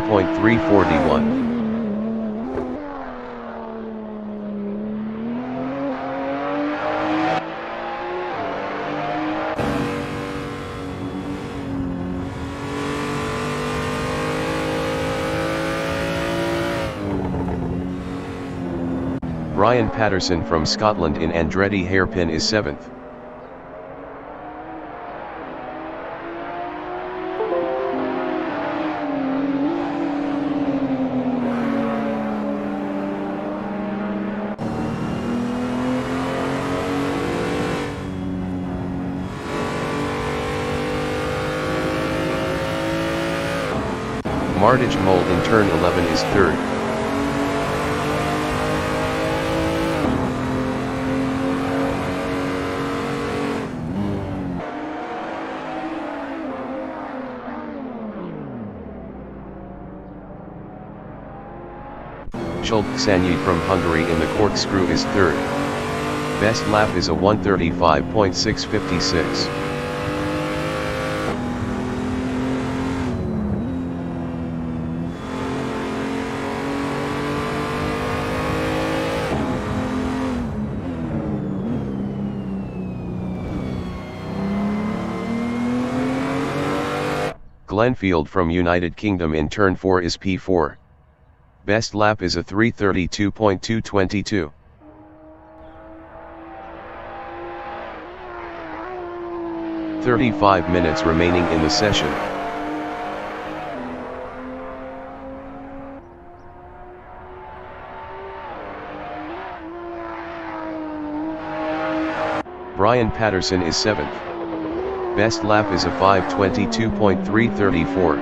1.341. Brian Patterson from Scotland in Andretti hairpin is 7th. Martijn Mol in turn 11 is 3rd. Sanyi from Hungary in the corkscrew is 3rd. Best lap is a 1:35.656. Glenfield from United Kingdom in turn 4 is P4. Best lap is a 3:32.222. "35 minutes remaining in the session. Brian Patterson is 7th. Best lap is a 5:22.334.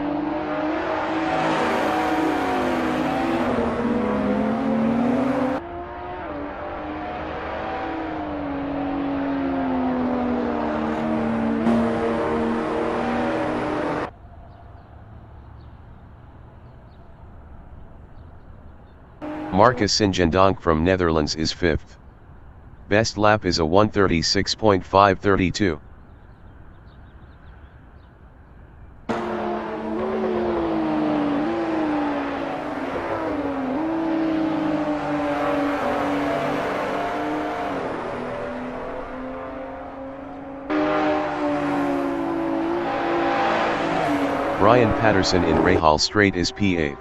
Marcus Singendonk from Netherlands is 5th. Best lap is a 1:36.532. Brian Patterson in Rahal Straight is P8.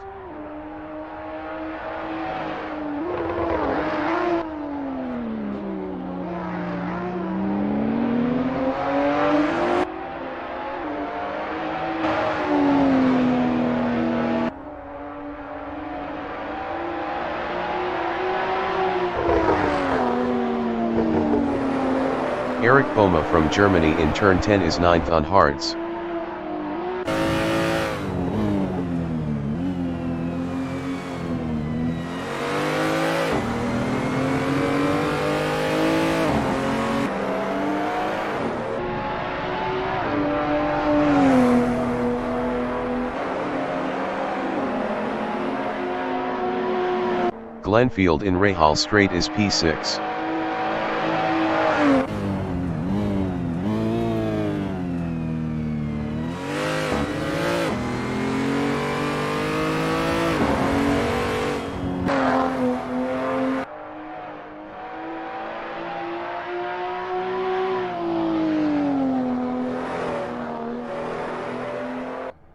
Eric Boma from Germany in turn 10 is 9th on hards. Glenfield in Rahal Straight is P6.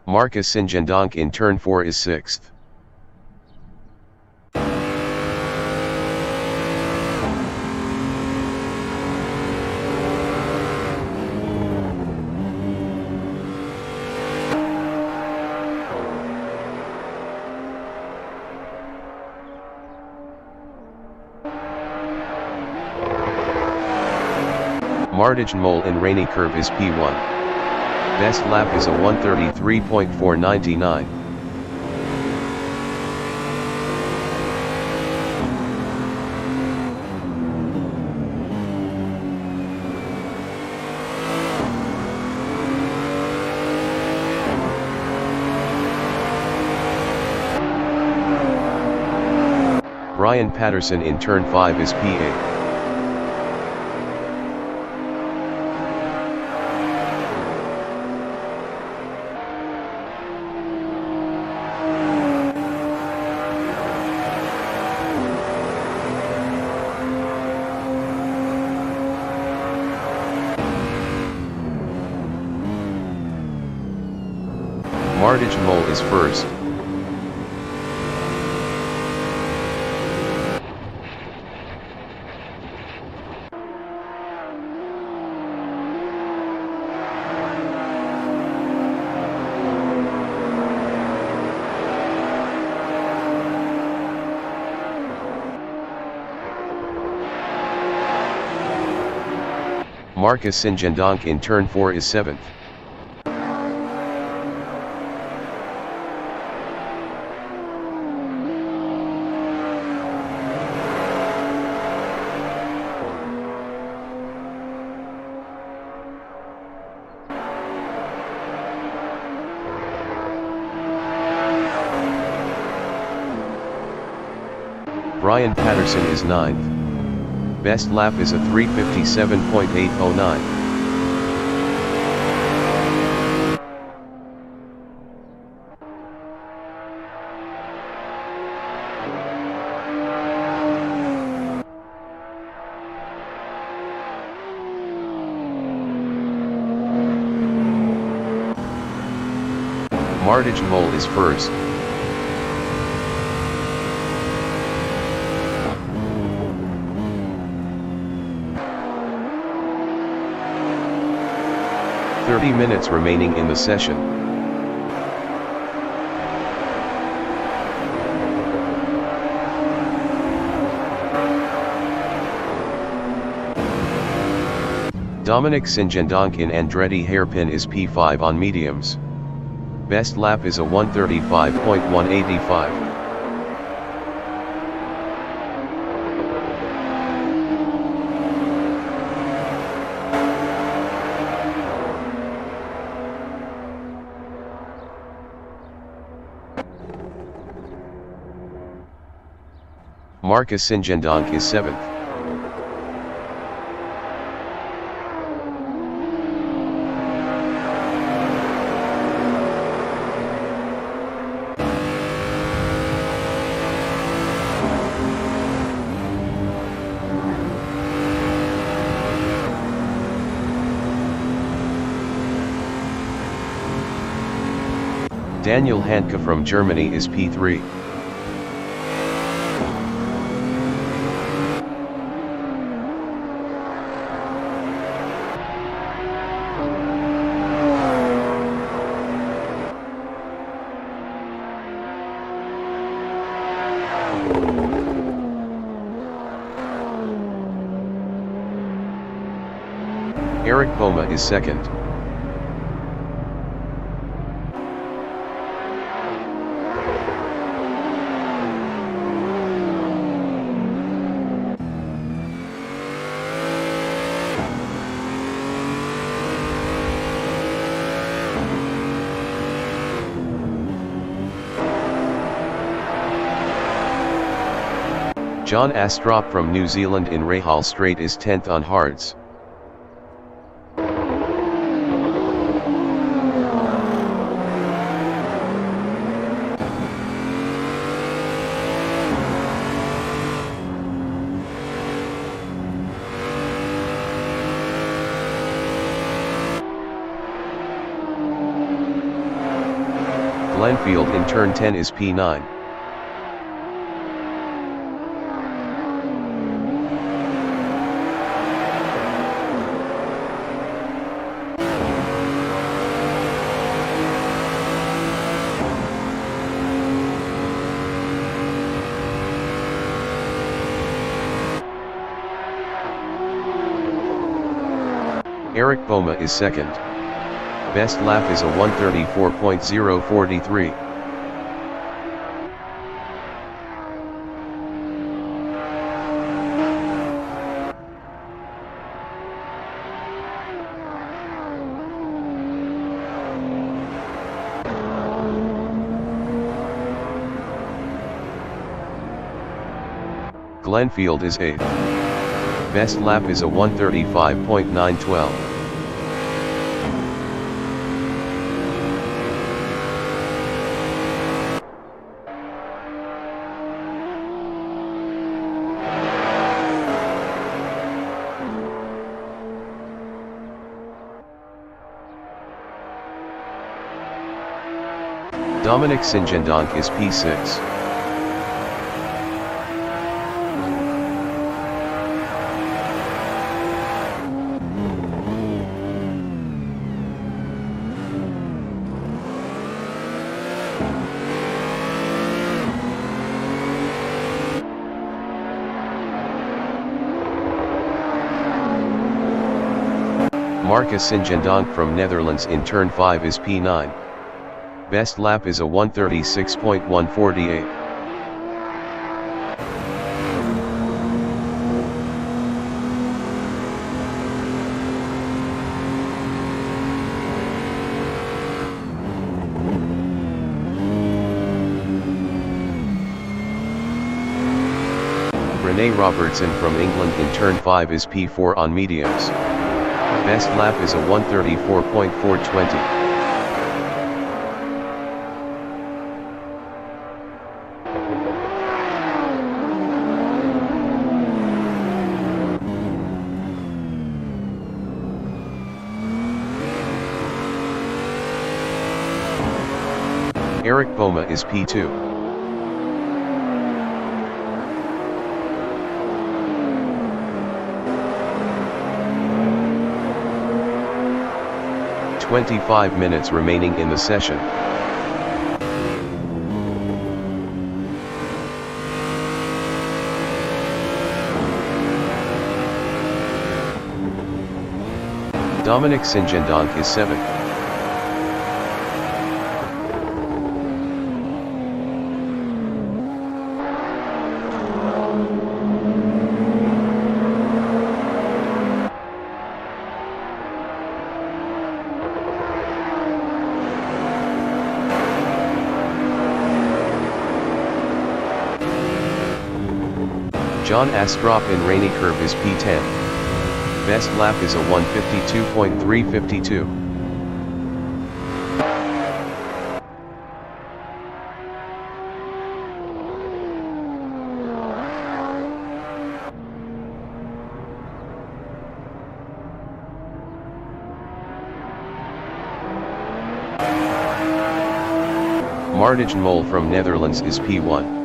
Marcus Singendonk in turn 4 is 6th. Martijn Mol in Rene curve is P1. Best lap is a 1:33.499. Brian Patterson in turn 5 is P8. Martage Mole is first. Marcus Sinjendonk in turn 4 is 7th. Brian Patterson is 9th. Best lap is a 3:57.809. Martage Mole is first. "30 minutes remaining in the session. Dominic Sinjendonk in Andretti hairpin is P5 on mediums. Best lap is a 1:35.185. Marcus Sinjendonk is 7th. Daniel Handke from Germany is P3. Eric Boma is 2nd. John Astrop from New Zealand in Rahal Straight is 10th on hards. Glenfield in turn 10 is P9. Eric Boma is 2nd. Best lap is a 1:34.043. Glenfield is 8th. Best lap is a 1:35.912. Dominic Singendonk is P6. Marcus Singendonk from Netherlands in turn 5 is P9. Best lap is a 1:36.148. Rene Robertson from England in turn 5 is P4 on mediums. Best lap is a 1:34.420. Eric Boma is P2. "25 minutes remaining in the session. Dominic Singendonk is 7th. John Astrup in Rene is P10. Best lap is a 1:52.352. Martijn Mol from Netherlands is P1.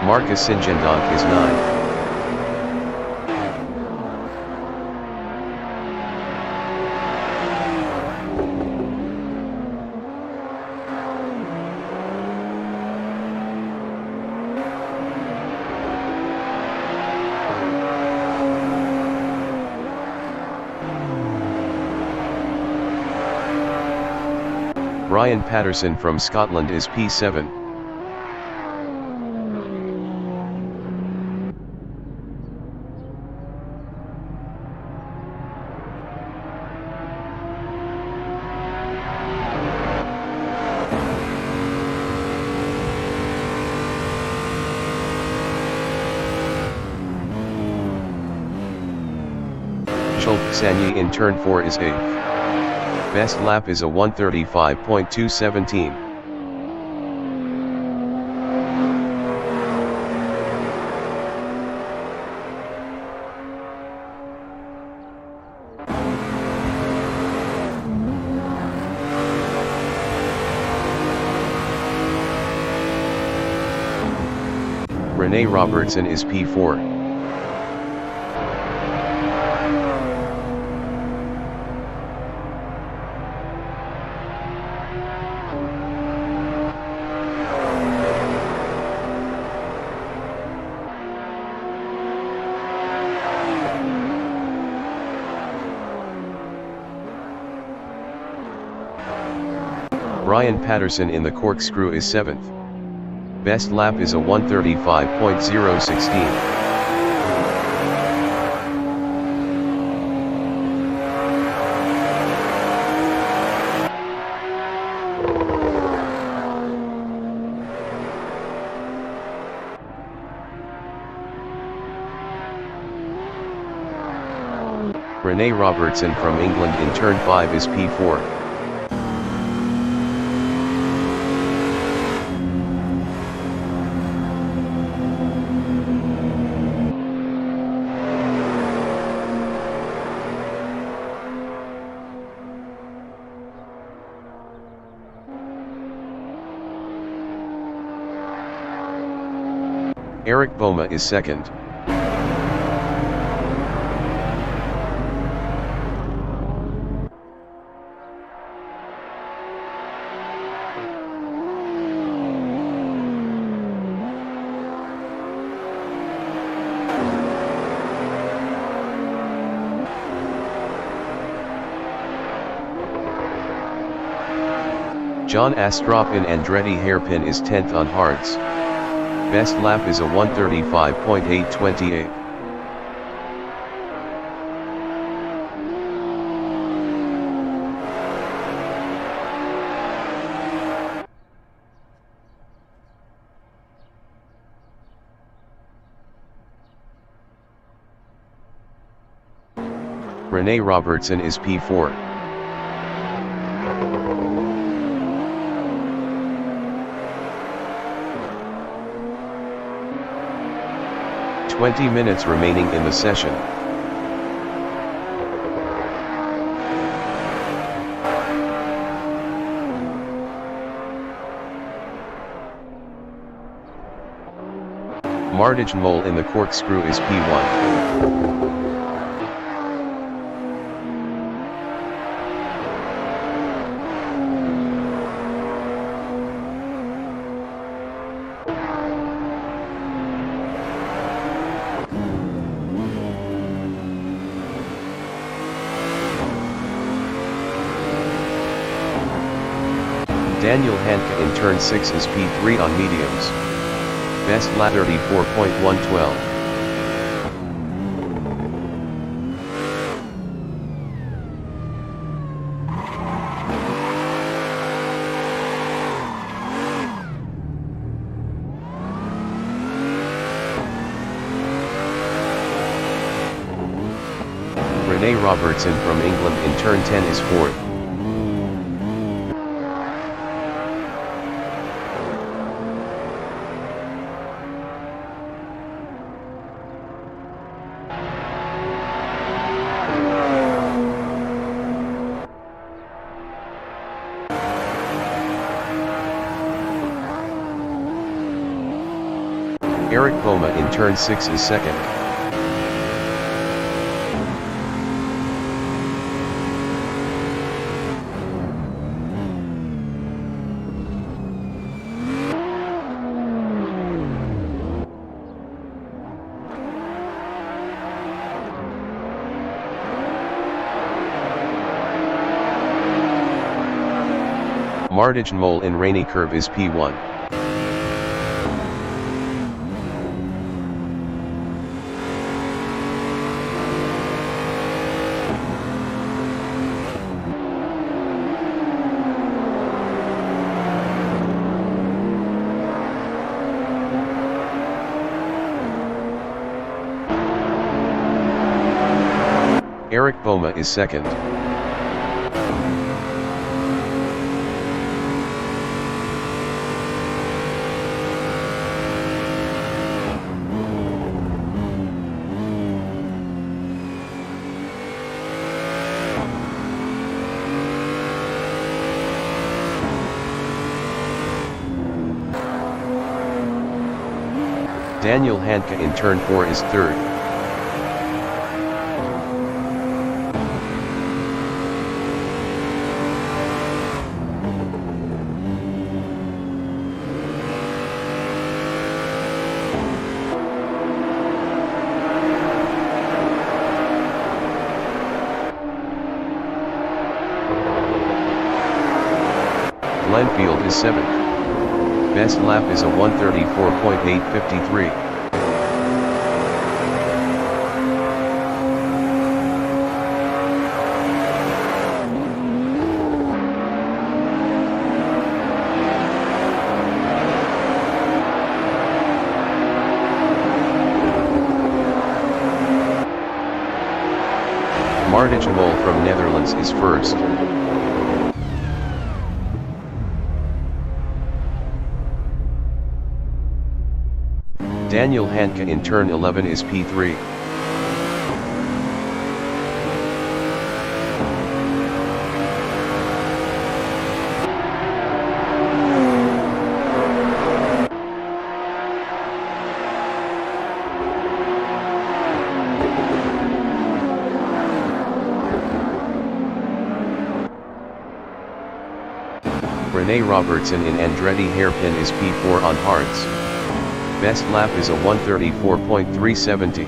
Marcus Singendonk is 9. Brian Patterson from Scotland is P7. Sanyi in turn 4 is 8th. Best lap is a 1:35.217. Rene Robertson is P4. Brian Patterson in the corkscrew is 7th. Best lap is a 1:35.016. Rene Robertson from England in turn 5 is P4. Eric Boma is second. John Astrop in Andretti hairpin is 10th on hards. Best lap is a 1:35.828. Rene Robertson is P4. "20 minutes remaining in the session. Martijn Mol in the corkscrew is P1. Daniel Hanke in turn 6 is P3 on mediums. Best lap 34.112. Rene Robertson from England in turn 10 is 4th. Eric Boma in turn 6 is second. Martijn Mol in rainy curve is P1. Eric Boma is second. Daniel Hanke in turn 4 is third. Glenfield is 7th. Best lap is a 1:34.853. Martijn Mol from Netherlands is first. Daniel Hanke in turn 11 is P3. Rene Robertson in Andretti hairpin is P4 on hards. Best lap is a 1:34.370.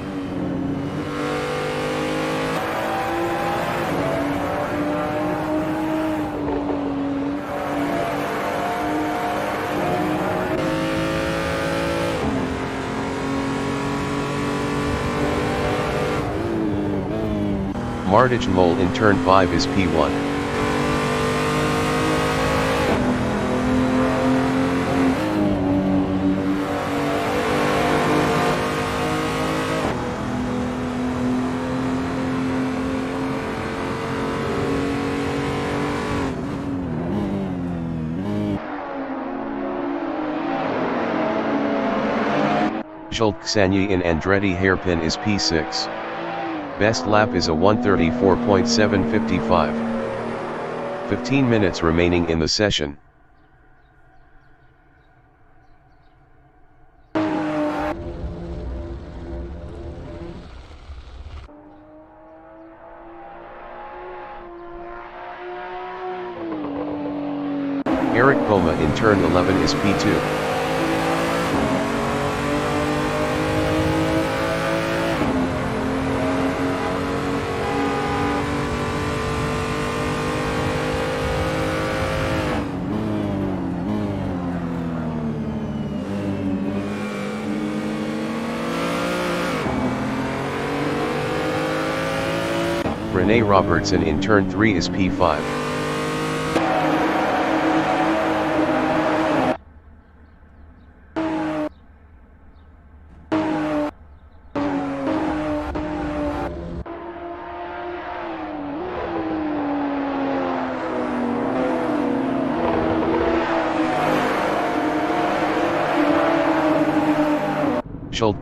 Mol in turn 5 is P1. Xanyi in Andretti hairpin is P6. Best lap is a 1:34.755. 15 minutes remaining in the session. Eric Poma in turn 11 is P2. Rene Robertson in turn 3 is P5.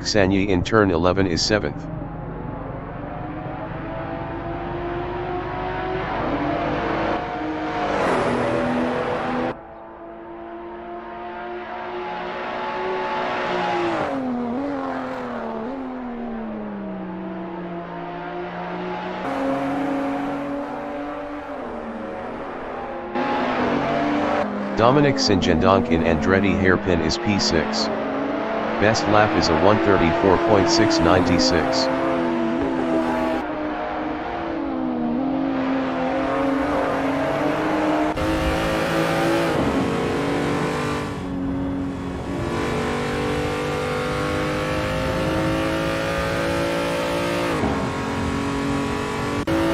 Xanyi in turn 11 is 7th. Dominic Singendonk in Andretti hairpin is P6. Best lap is a 1:34.696.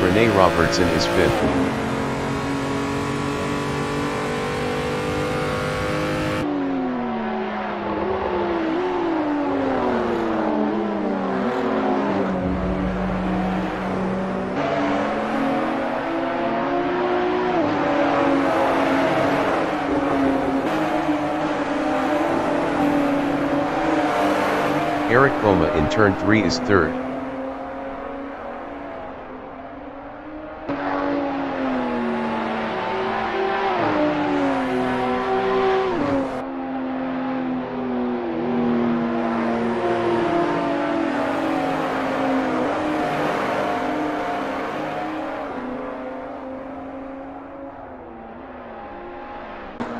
Rene Robertson is 5th. Eric Poma in turn 3 is 3rd.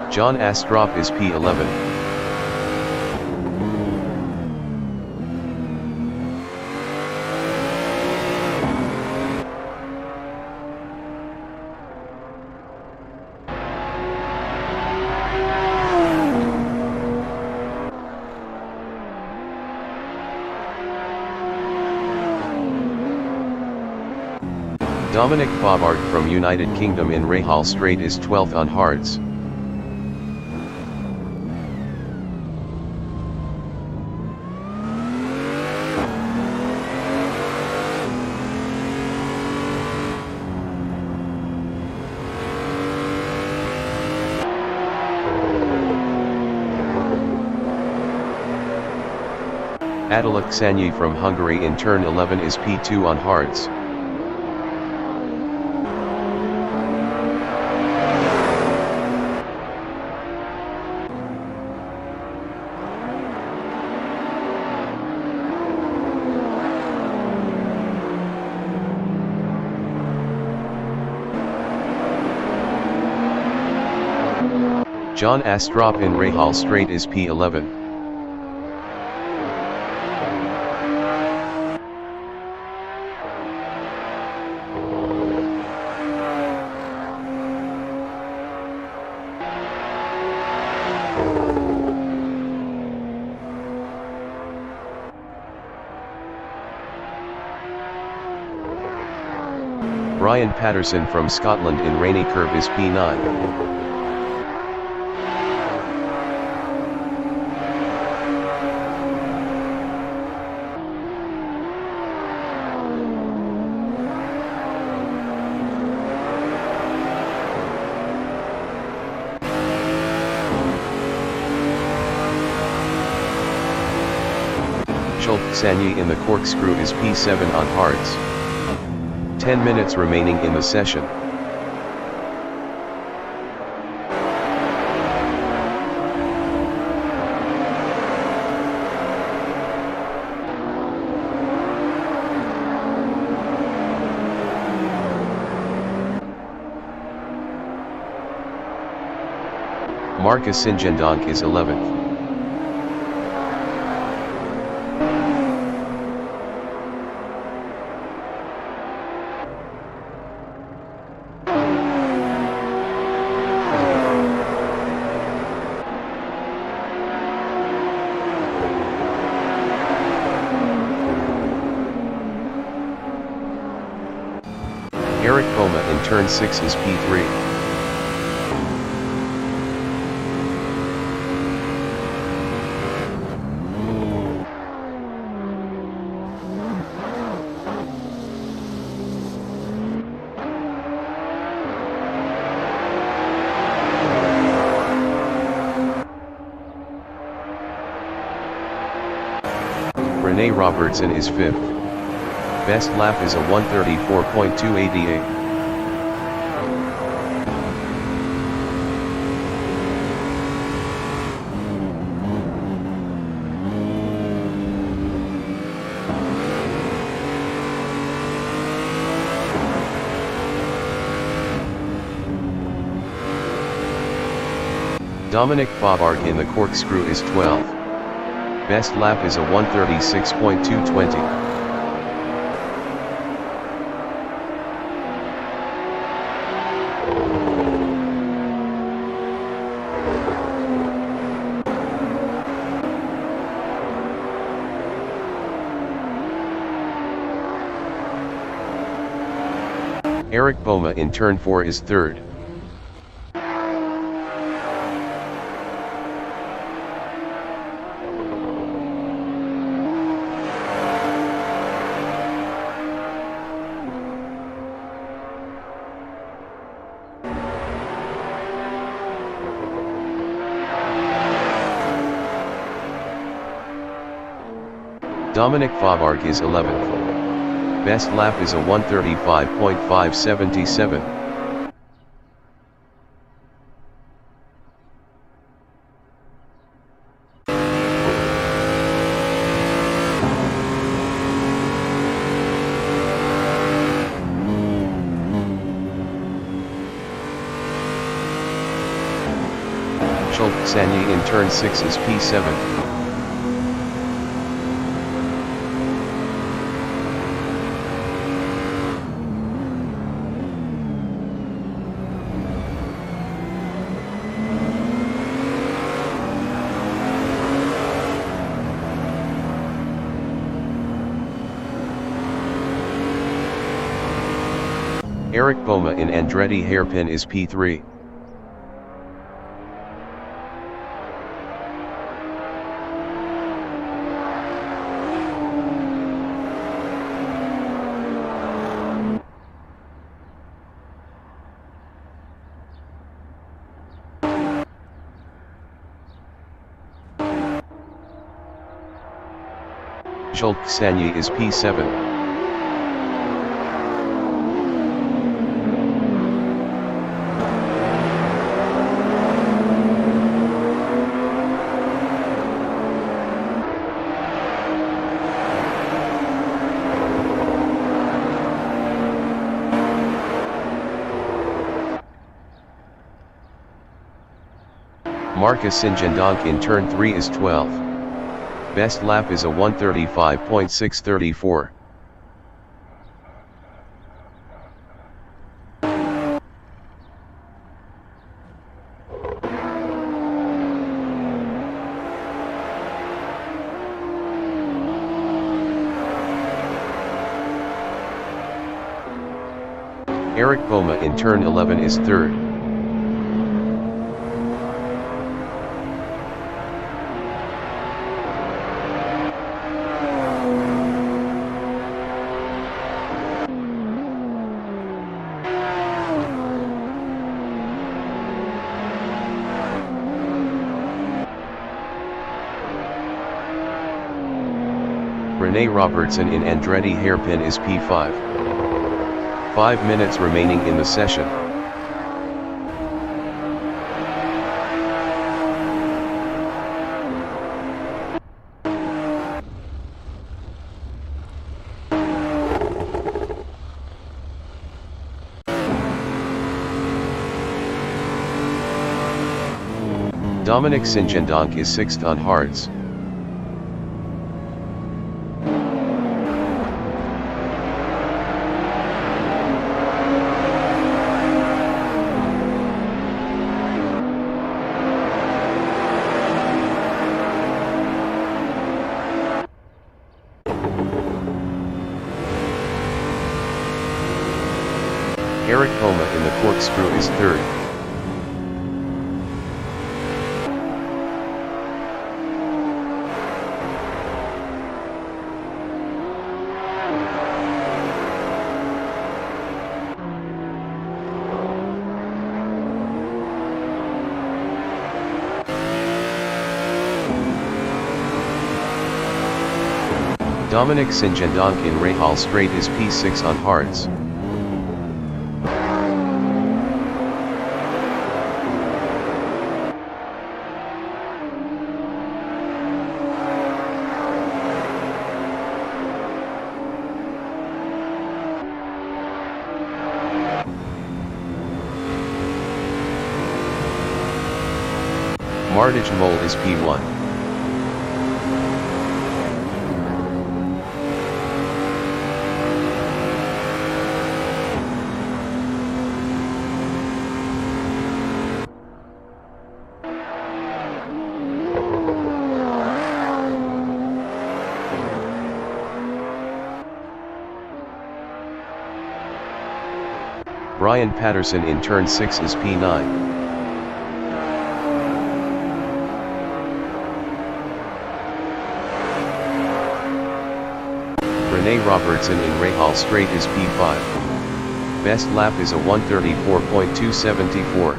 John Astrup is P11. Dominic Favart from United Kingdom in Rahal Straight is 12th on hards. Attila Ksanyi from Hungary in turn 11 is P2 on hards. John Astrup in Rahal Straight is P11. Brian Patterson from Scotland in Rene Curve is P9. Ksanyi in the corkscrew is P7 on hards. 10 minutes remaining in the session. Marcus Sinjendonk is 11th. Eric Boma in turn 6 is P3. Rene Robertson is 5th. Best lap is a 1:34.288. Dominic Bobarg in the corkscrew is 12th. Best lap is a 1:36.220. Eric Boma in turn 4 is 3rd. Dominic Bobarg is 11th. Best lap is a 1:35.577. Ksanyi in turn 6 is P7. Eric Boma in Andretti hairpin is P3. Sanyi is P7. Marcus Sinjendonk in turn 3 is 12. Best lap is a 1:35.634. Eric Boma in turn 11 is 3rd. Rene Robertson in Andretti hairpin is P5. 5 minutes remaining in the session. Dominic Sinjendonk is 6th on hards. Eric Boma in the corkscrew is 3rd. Dominic Sinjendonk in Rahal straight is P6 on hards. Mardij Mole is P1. Brian Patterson in turn 6 is P9. Rene Robertson in Rahal straight is P5. Best lap is a 1:34.274.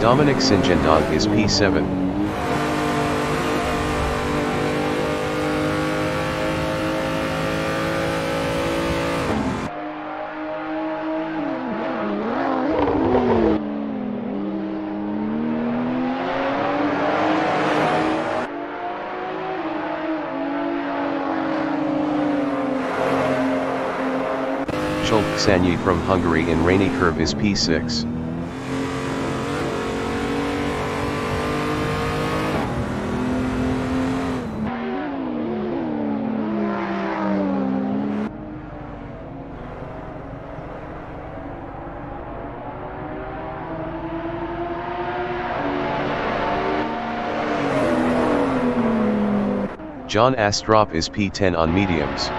Dominic Sinjendonk is P7. Sanyi from Hungary in rainy curve is P6. John Astrop is P10 on mediums.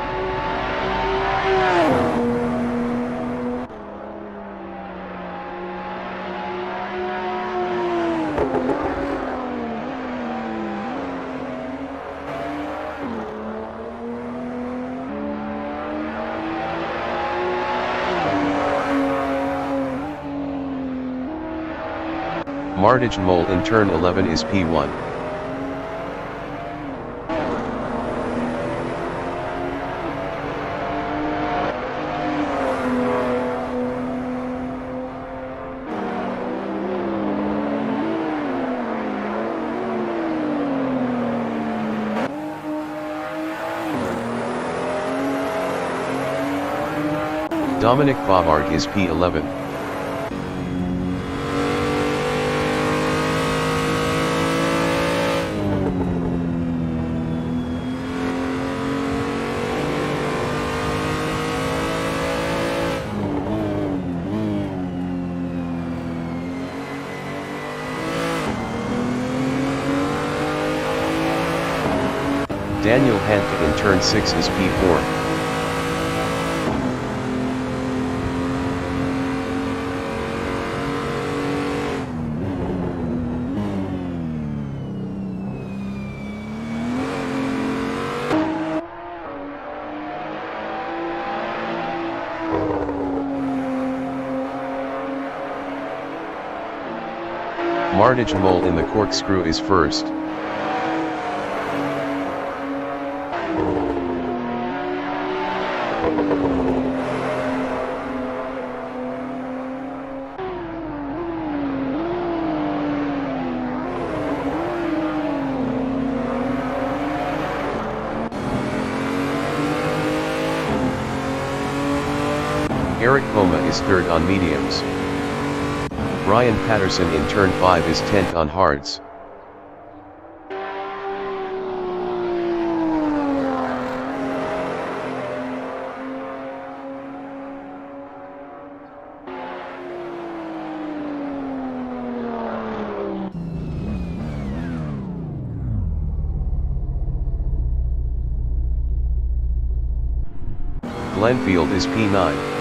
Mol in turn 11 is P1. Dominic Bobarg is P11. Daniel Handke in turn 6 is P4. Mol in the corkscrew is first. Eric Poma is third on mediums. Brian Patterson in turn 5 is 10th on hards. Glenfield is P9.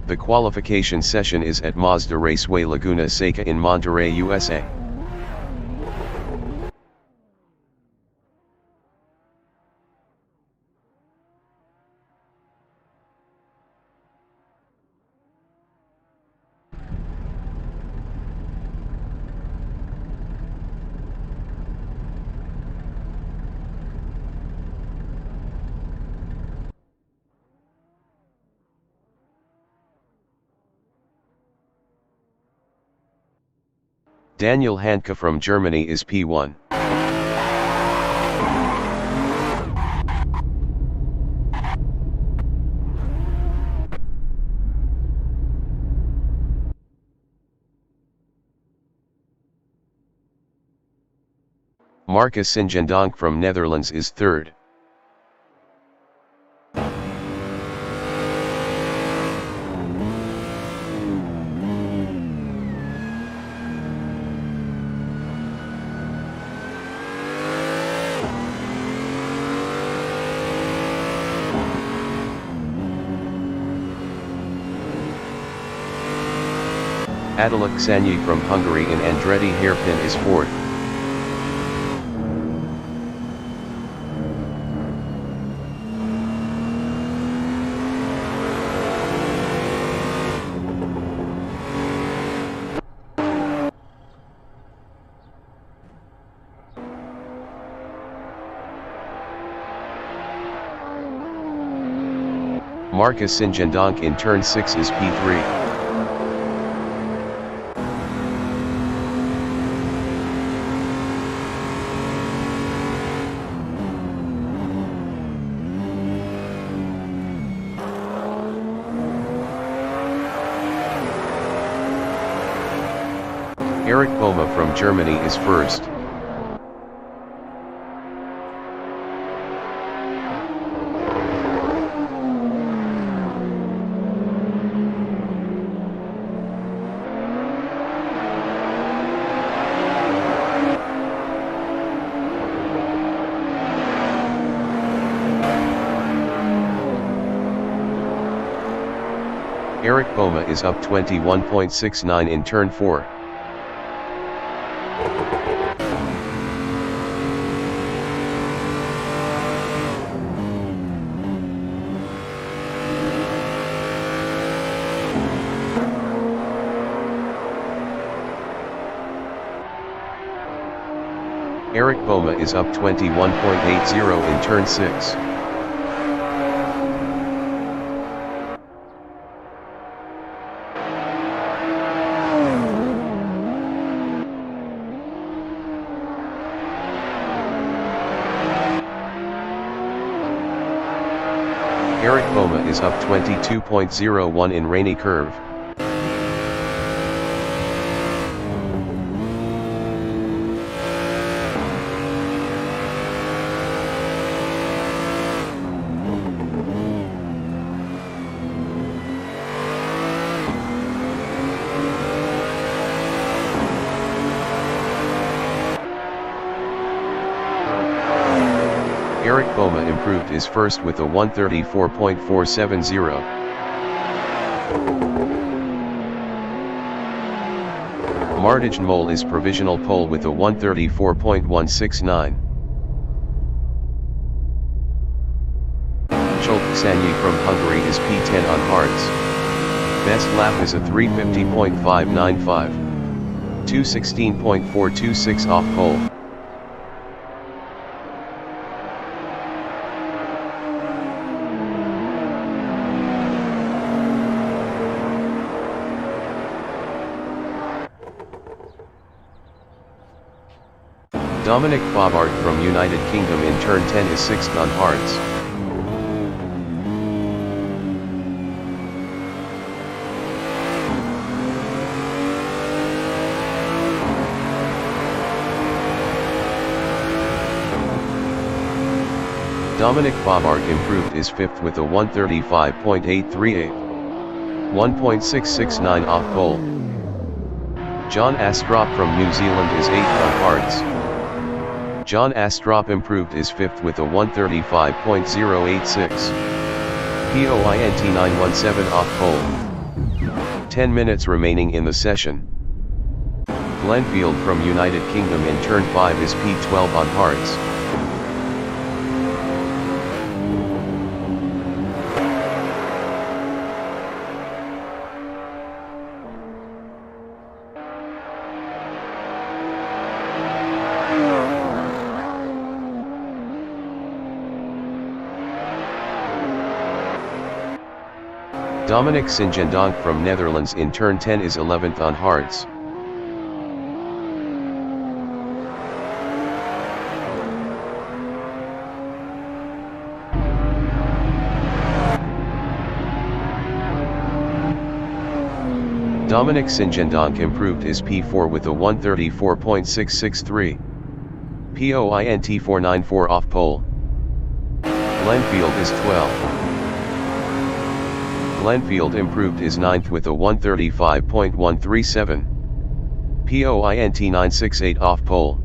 The qualification session is at Mazda Raceway Laguna Seca in Monterey, USA. Daniel Handke from Germany is P1. Marcus Singendonk from Netherlands is third. Attila Ksanyi from Hungary and Andretti Hairpin is fourth. Marcus Sinjendonk in turn 6 is P3. Eric Boma from Germany is first. Eric Boma is up 21.69 in turn 4. Eric Boma is up 21.80 in turn 6. Eric Boma is up 22.01 in Rene curve. Eric Boma improved his first with a 134.470. Martijn Mol is provisional pole with a 134.169. Zsolt Ksanyi from Hungary is P10 on hards. Best lap is a 350.595. 216.426 off pole. Dominic Bobart from United Kingdom in turn 10 is 6th on hards. Dominic Bobart improved his 5th with a 135.838. 1.669 off pole. John Astrop from New Zealand is 8th on hards. John Astrop improved his 5th with a 135.086. POINT 917 off pole. 10 minutes remaining in the session. Glenfield from United Kingdom in turn 5 is P12 on hards. Dominic Sinjendonk from Netherlands in turn 10 is 11th on hards. Dominic Sinjendonk improved his P4 with a 134.663. POINT 494 off pole. Glenfield is 12th. Glenfield improved his 9th with a 135.137. POINT 968 off pole.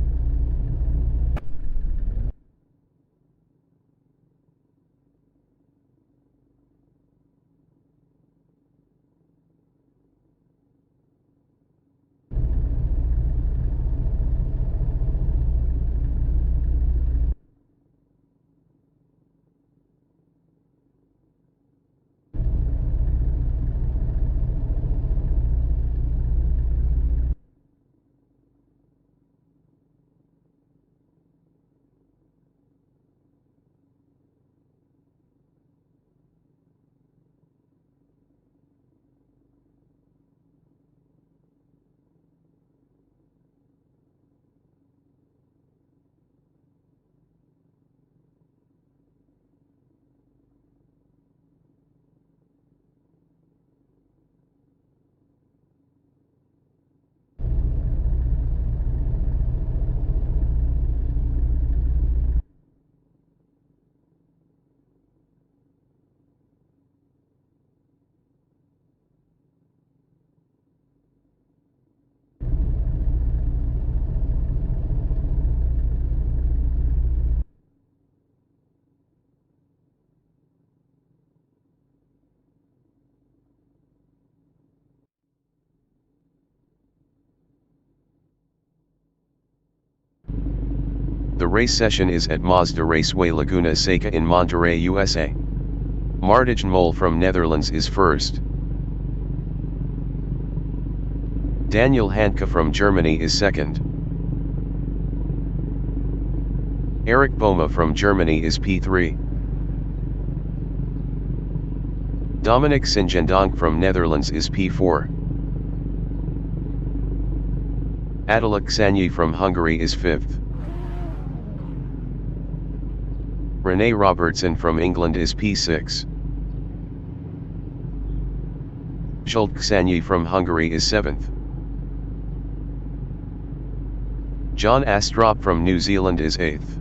The race session is at Mazda Raceway Laguna Seca in Monterrey, USA. Martijn Mol from Netherlands is first. Daniel Handke from Germany is second. Eric Boma from Germany is P3. Dominic Singendonk from Netherlands is P4. Attila Ksanyi from Hungary is 5th. Rene Robertson from England is P6. Zsolt Ksanyi from Hungary is 7th. John Astrup from New Zealand is 8th.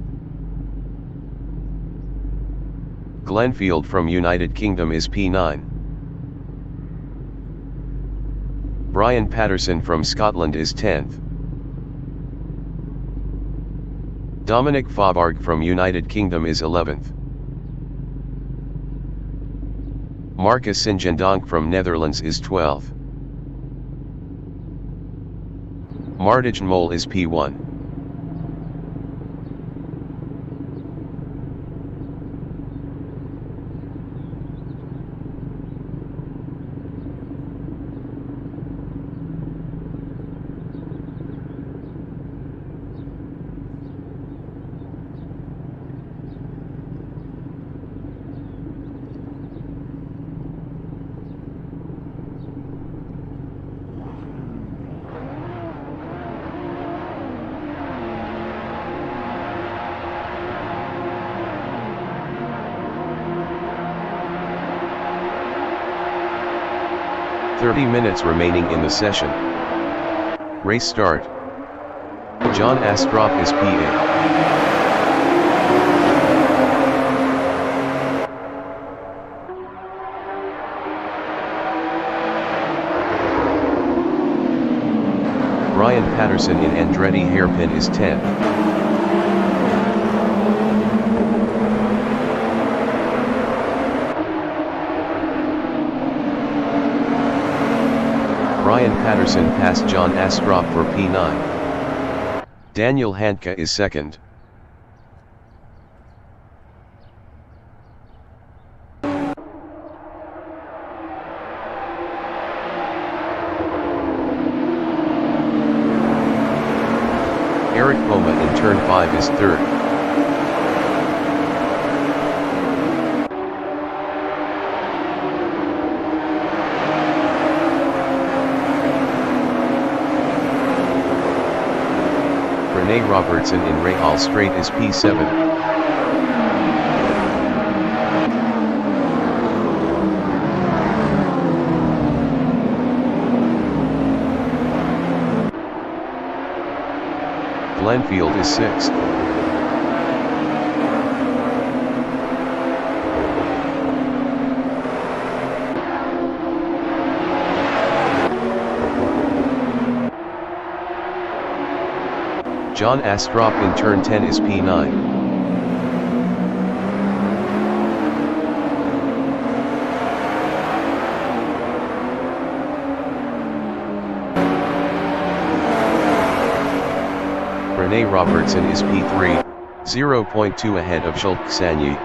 Glenfield from United Kingdom is P9. Brian Patterson from Scotland is 10th. Dominic Faubourg from United Kingdom is 11th. Marcus Singendonk from Netherlands is 12th. Martijn Mol is P1. "30 minutes remaining in the session. Race start. John Astrup is P8. Brian Patterson in Andretti hairpin is 10th. Brian Patterson passed John Astrup for P9. Daniel Handke is second. Eric Boma in turn 5 is third. Rene Robertson in Rahal Straight is P7. Glenfield is 6th. John Astrup in turn 10 is P9. Rene Robertson is P3, 0.2 ahead of Zsolt Ksanyi.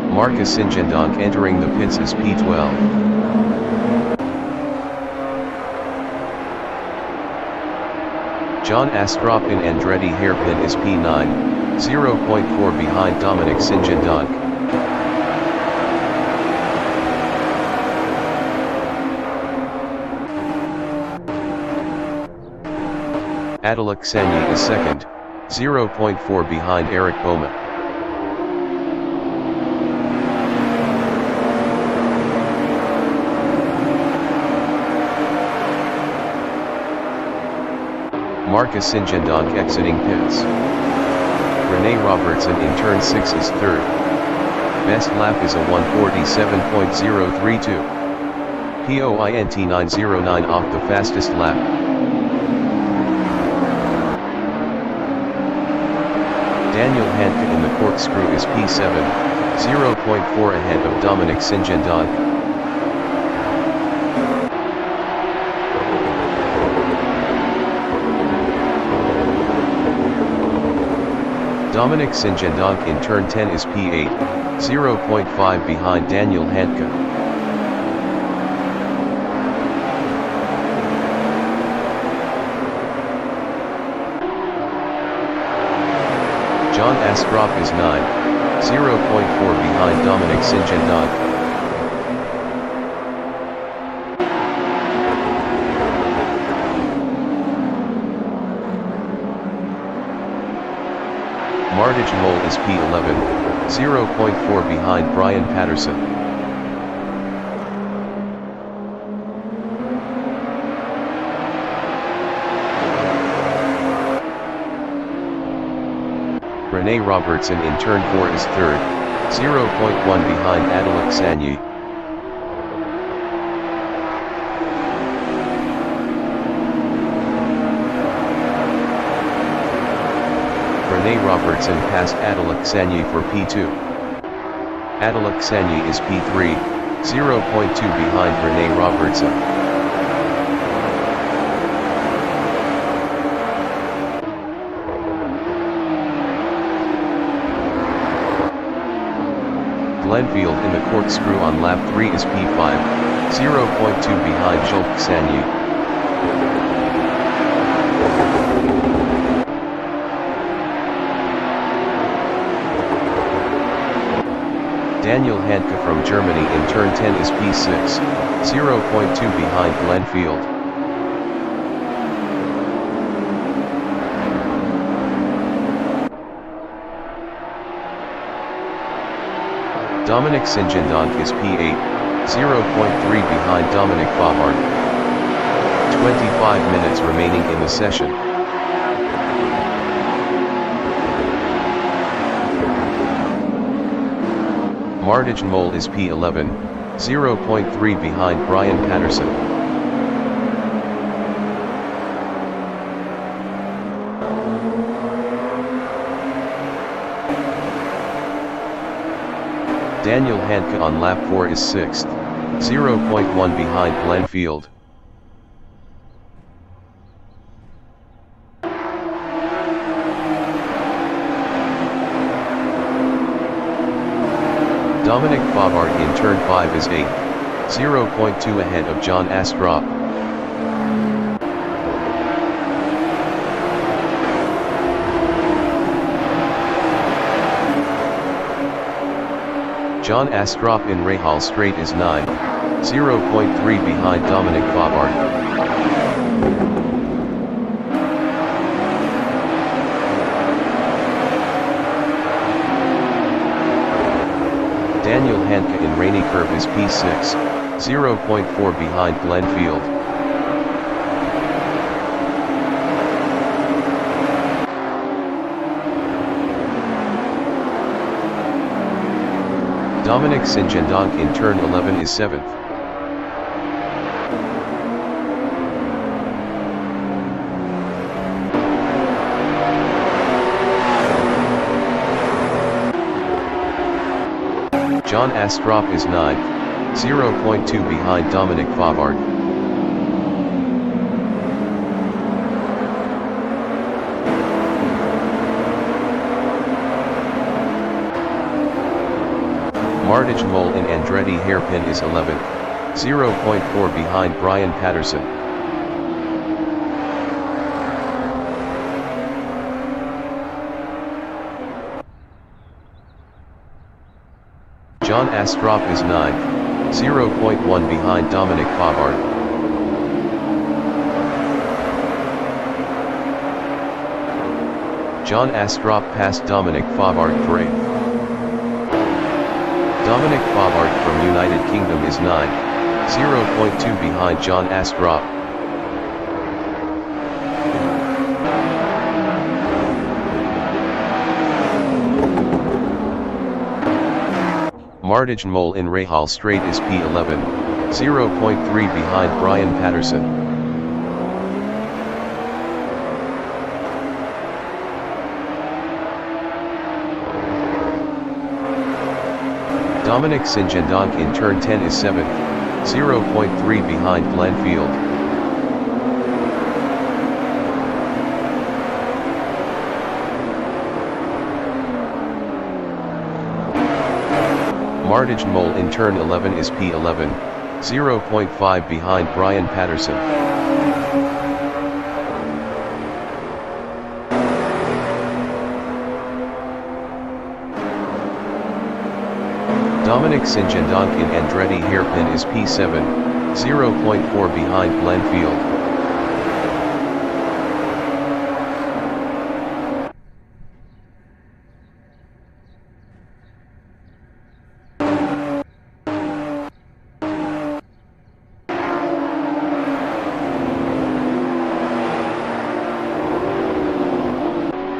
Marcus Singendonk entering the pits is P12. John Astrup in Andretti hairpin is P9, 0.4 behind Dominic Singendonk. Attila Ksanyi is second, 0.4 behind Eric Boma. Marcus Singendonk exiting pits. Rene Robertson in turn 6 is third. Best lap is a 1:47.032. POINT 909 off the fastest lap. Daniel Handke in the corkscrew is P7, 0.4 ahead of Dominic Singendonk. Dominic Singendonk in turn 10 is P8, 0.5 behind Daniel Handke. John Astrup is 9, 0.4 behind Dominic Singendonk. Martijn Mol is P11, 0.4 behind Brian Patterson. Rene Robertson in turn 4 is third, 0.1 behind Adelak Sanyi. Rene Robertson passed Adelak Sanyi for P2. Adelak Sanyi is P3, 0.2 behind Rene Robertson. Glenfield in the corkscrew on lap 3 is P5, 0.2 behind Julk Sanyi. Daniel Handke from Germany in turn 10 is P6, 0.2 behind Glenfield. Dominic Singendonk is P8, 0.3 behind Dominic Favard. 25 minutes remaining in the session. Martijn Mol is P11, 0.3 behind Brian Patterson. Daniel Handke on lap 4 is 6th, 0.1 behind Glenfield. Dominic Favard in turn 5 is 8th, 0.2 ahead of John Astrup. John Astrup in Rahal Straight is 9, 0.3 behind Dominic Favard. Daniel Handke in Rene Curve is P6, 0.4 behind Glenfield. Dominic Singendonk in turn 11 is 7th. John Astrup is 9th, 0.2 behind Dominic Favard. Martijn Mol in Andretti Hairpin is 11th, 0.4 behind Brian Patterson. John Astrup is 9th, 0.1 behind Dominic Favard. John Astrup passed Dominic Favard for 8th. Dominic Favard from United Kingdom is 9, 0.2 behind John Astrup. Martijn Mol in Rahal Straight is P11, 0.3 behind Brian Patterson. Dominic Singendonk in turn 10 is 7th, 0.3 behind Glenfield. Martage Mole in turn 11 is P11, 0.5 behind Brian Patterson. Dominic Sinjendonk in Andretti hairpin is P7, 0.4 behind Glenfield.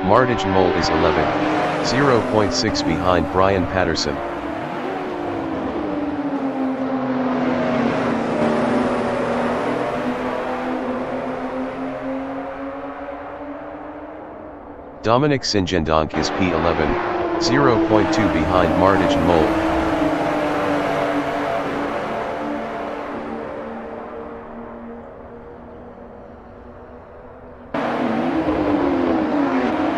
Martage Mole is 11, 0.6 behind Brian Patterson. Dominic Sinjendonk is P11, 0.2 behind Martage Mole.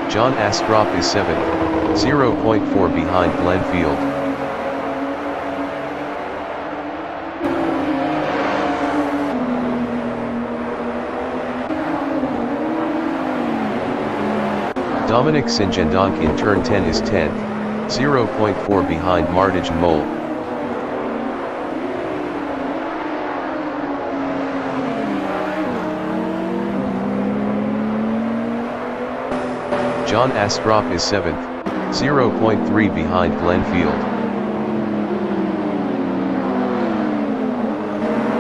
John Astrop is 7th, 0.4 behind Glenfield. Dominic Sinjendonk in turn 10 is 10th, 0.4 behind Martage Mole. John Astrop is 7th, 0.3 behind Glenfield.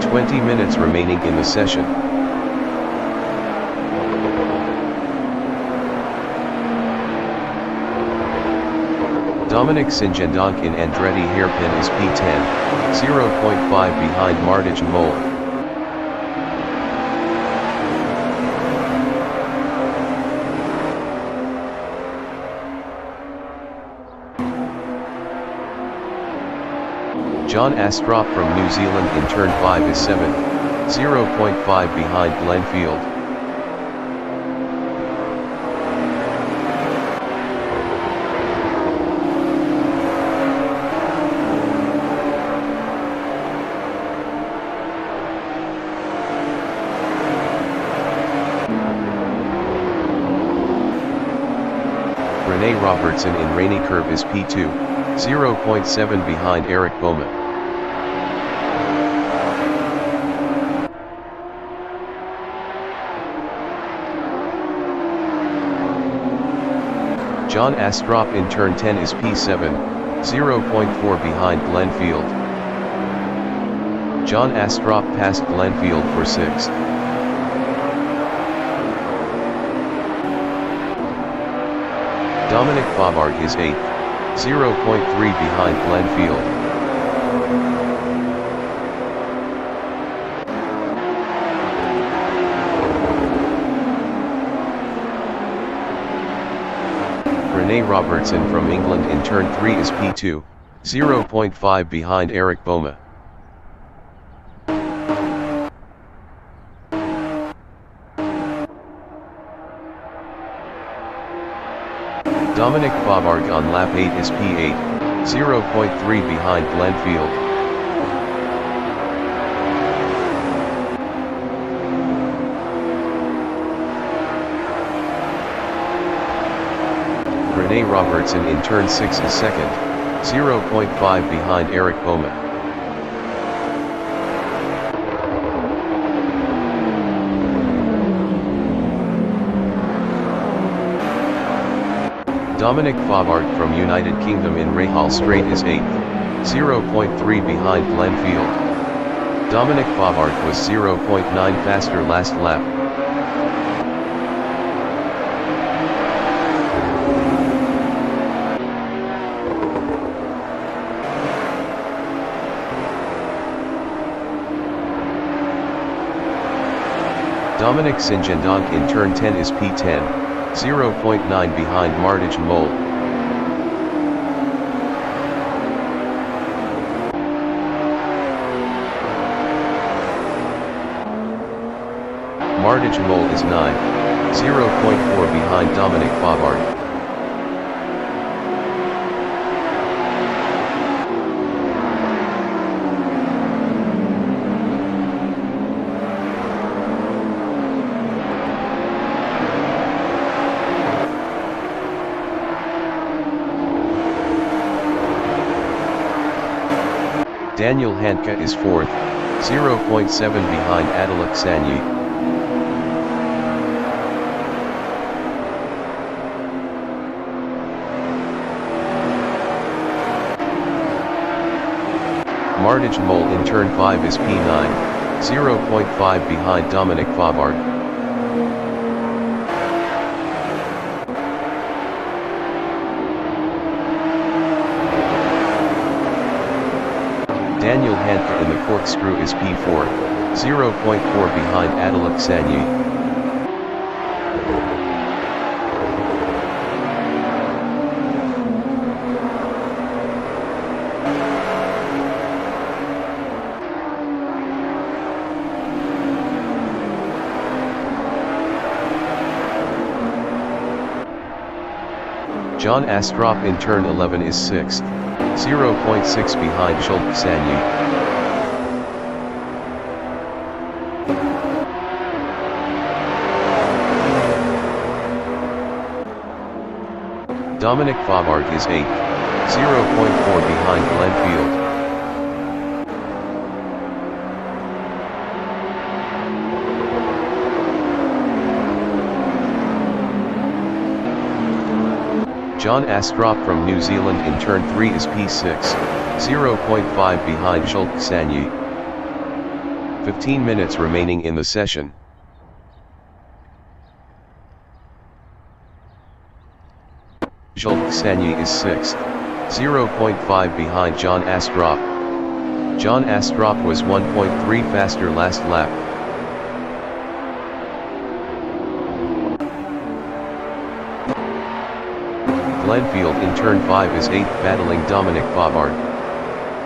20 minutes remaining in the session. Dominic Sinjendonk in Andretti hairpin is P10, 0.5 behind Martage Mole. John Astrop from New Zealand in turn 5 is 7th, 0.5 behind Glenfield. Rene Robertson in Rene curve is P2, 0.7 behind Eric Bowman. John Astrop in turn 10 is P7, 0.4 behind Glenfield. John Astrop passed Glenfield for 6th. Dominic Bobard is 8th, 0.3 behind Glenfield. Rene Robertson from England in turn 3 is P2, 0.5 behind Eric Bowman. Dominic Bobard on lap 8 is P8, 0.3 behind Glenfield. Rene Robertson in turn 6 is 2nd, 0.5 behind Eric Bowman. Dominic Bobard from United Kingdom in Rahal Straight is 8th, 0.3 behind Glenfield. Dominic Bobard was 0.9 faster last lap. Dominic Sinjendonk in turn 10 is P10, 0.9 behind Martage Mole. Martage Mole is 9th, 0.4 behind Dominic Bobard. Daniel Handke is 4th, 0.7 behind Adalak Sanyi. Martijn Mol in turn 5 is P9, 0.5 behind Dominic Favard. Daniel Handke in the corkscrew is P4, 0.4 behind Adalak Sanyi. John Astrup in turn 11 is 6th, 0.6 behind Schulk Sanyi. Dominic Favard is 8th, 0.4 behind Glenfield. John Astrup from New Zealand in turn 3 is P6, 0.5 behind Schulk Sanyi. 15 minutes remaining in the session. Schulk Sanyi is 6th, 0.5 behind John Astrup. John Astrup was 1.3 faster last lap. Glenfield in turn 5 is 8th battling Dominic Favard.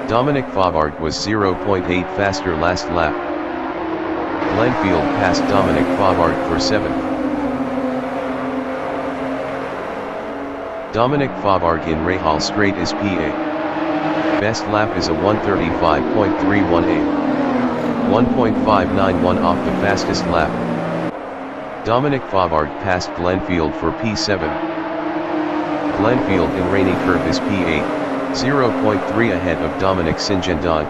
Dominic Favard was 0.8 faster last lap. Glenfield passed Dominic Favard for 7th. Dominic Favard in Rahal Straight is P8. Best lap is a 1:35.318. 1.591 off the fastest lap. Dominic Favard passed Glenfield for P7. Glenfield in Rene curve is P8, 0.3 ahead of Dominic Singendonk.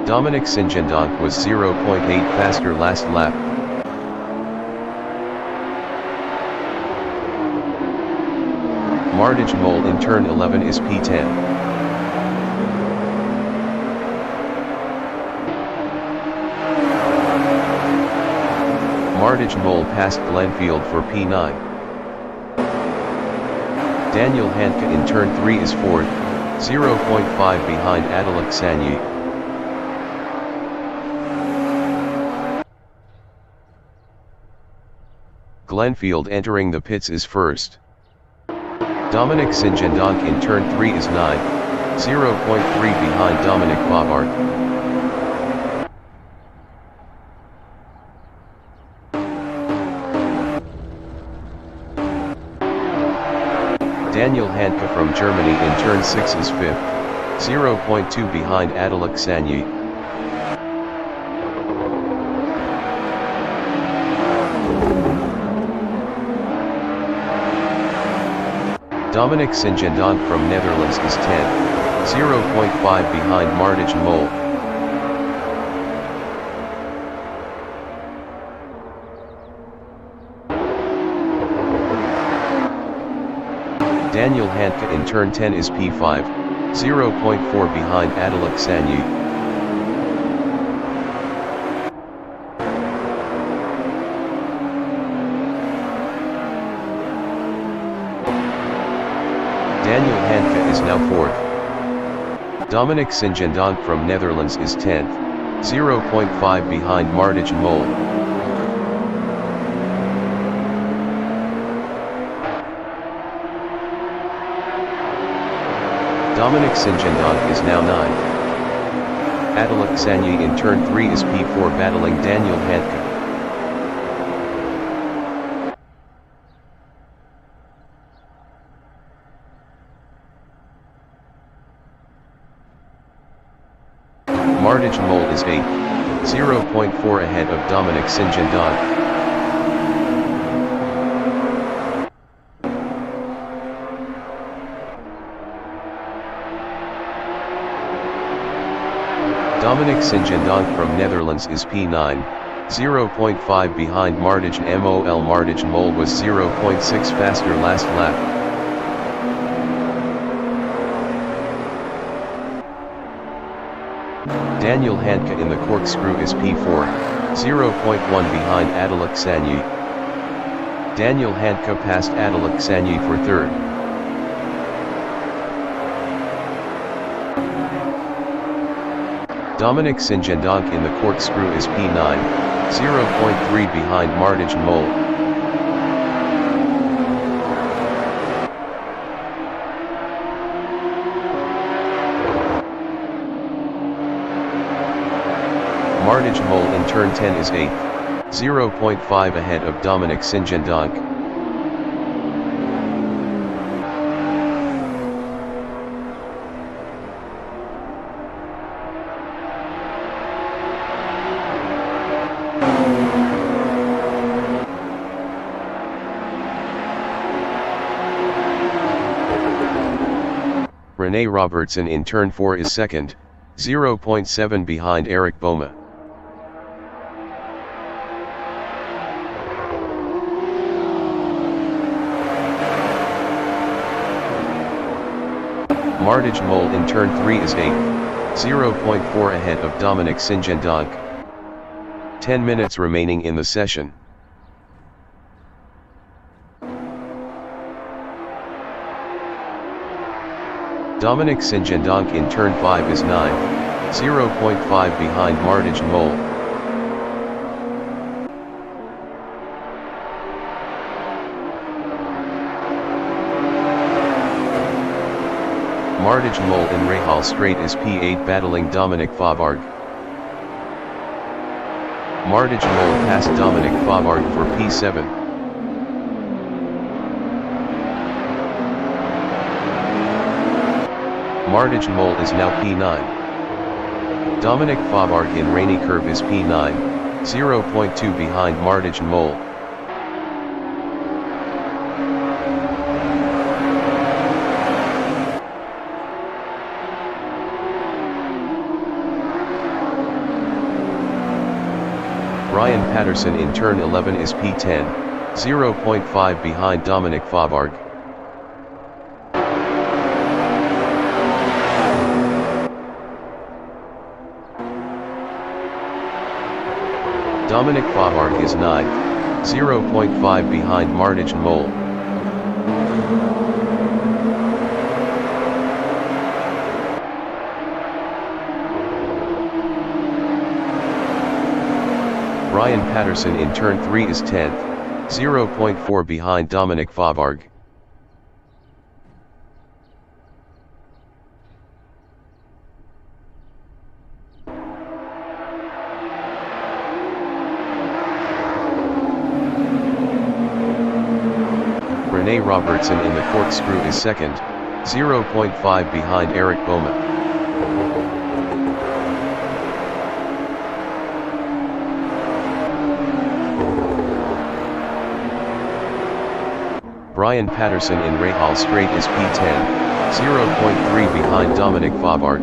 Dominic Singendonk was 0.8 faster last lap. Martijn Mol in turn 11 is P10. Martijn Mol passed Glenfield for P9. Daniel Handke in turn 3 is 4th, 0.5 behind Adalak Sanyi. Glenfield entering the pits is 1st. Dominic Singendonk in turn 3 is 9th, 0.3 behind Dominic Favard. Daniel Handke from Germany in turn 6 is 5th, 0.2 behind Adalak Sanyi. Dominic Singendonk from Netherlands is 10th, 0.5 behind Martijn Mol. Daniel Handke in turn 10 is P5, 0.4 behind Adalak Sanyi. Daniel Handke is now 4th. Dominic Singendonk from Netherlands is 10th, 0.5 behind Martijn Mol. Dominic Singendonk is now 9th. Adalak Sanyi in turn 3 is P4 battling Daniel Handke. Martijn Mol is 8th, 0.4 ahead of Dominic Singendonk. Dominic Singendonk from Netherlands is P9, 0.5 behind Martijn Mol. Martijn Mol was 0.6 faster last lap. Daniel Handke in the corkscrew is P4, 0.1 behind Alexander. Daniel Handke passed Alexander for third. Dominic Singendonk in the corkscrew is P9, 0.3 behind Martijn Mol. Martijn Mol in turn 10 is 8th, 0.5 ahead of Dominic Singendonk. Rene Robertson in turn 4 is second, 0.7 behind Eric Boma. Martijn Mol in turn 3 is 8th, 0.4 ahead of Dominic Singendonk. 10 minutes remaining in the session. Dominic Singendonk in turn 5 is 9th, 0.5 behind Martijn Mol. Martijn Mol in Rahal Straight is P8 battling Dominic Faubourg. Martijn Mol passed Dominic Faubourg for P7. Martijn Mol is now P9. Dominic Faubourg in Rainy Curve is P9, 0.2 behind Martijn Mol. Brian Patterson in turn 11 is P10, 0.5 behind Dominic Faubourg. Dominic Faubourg is 9th, 0.5 behind Martijn Mol. Brian Patterson in turn 3 is 10th, 0.4 behind Dominic Faubourg. Rene Robertson in the corkscrew is second, 0.5 behind Eric Boma. Brian Patterson in Rahal Straight is P10, 0.3 behind Dominic Faubourg.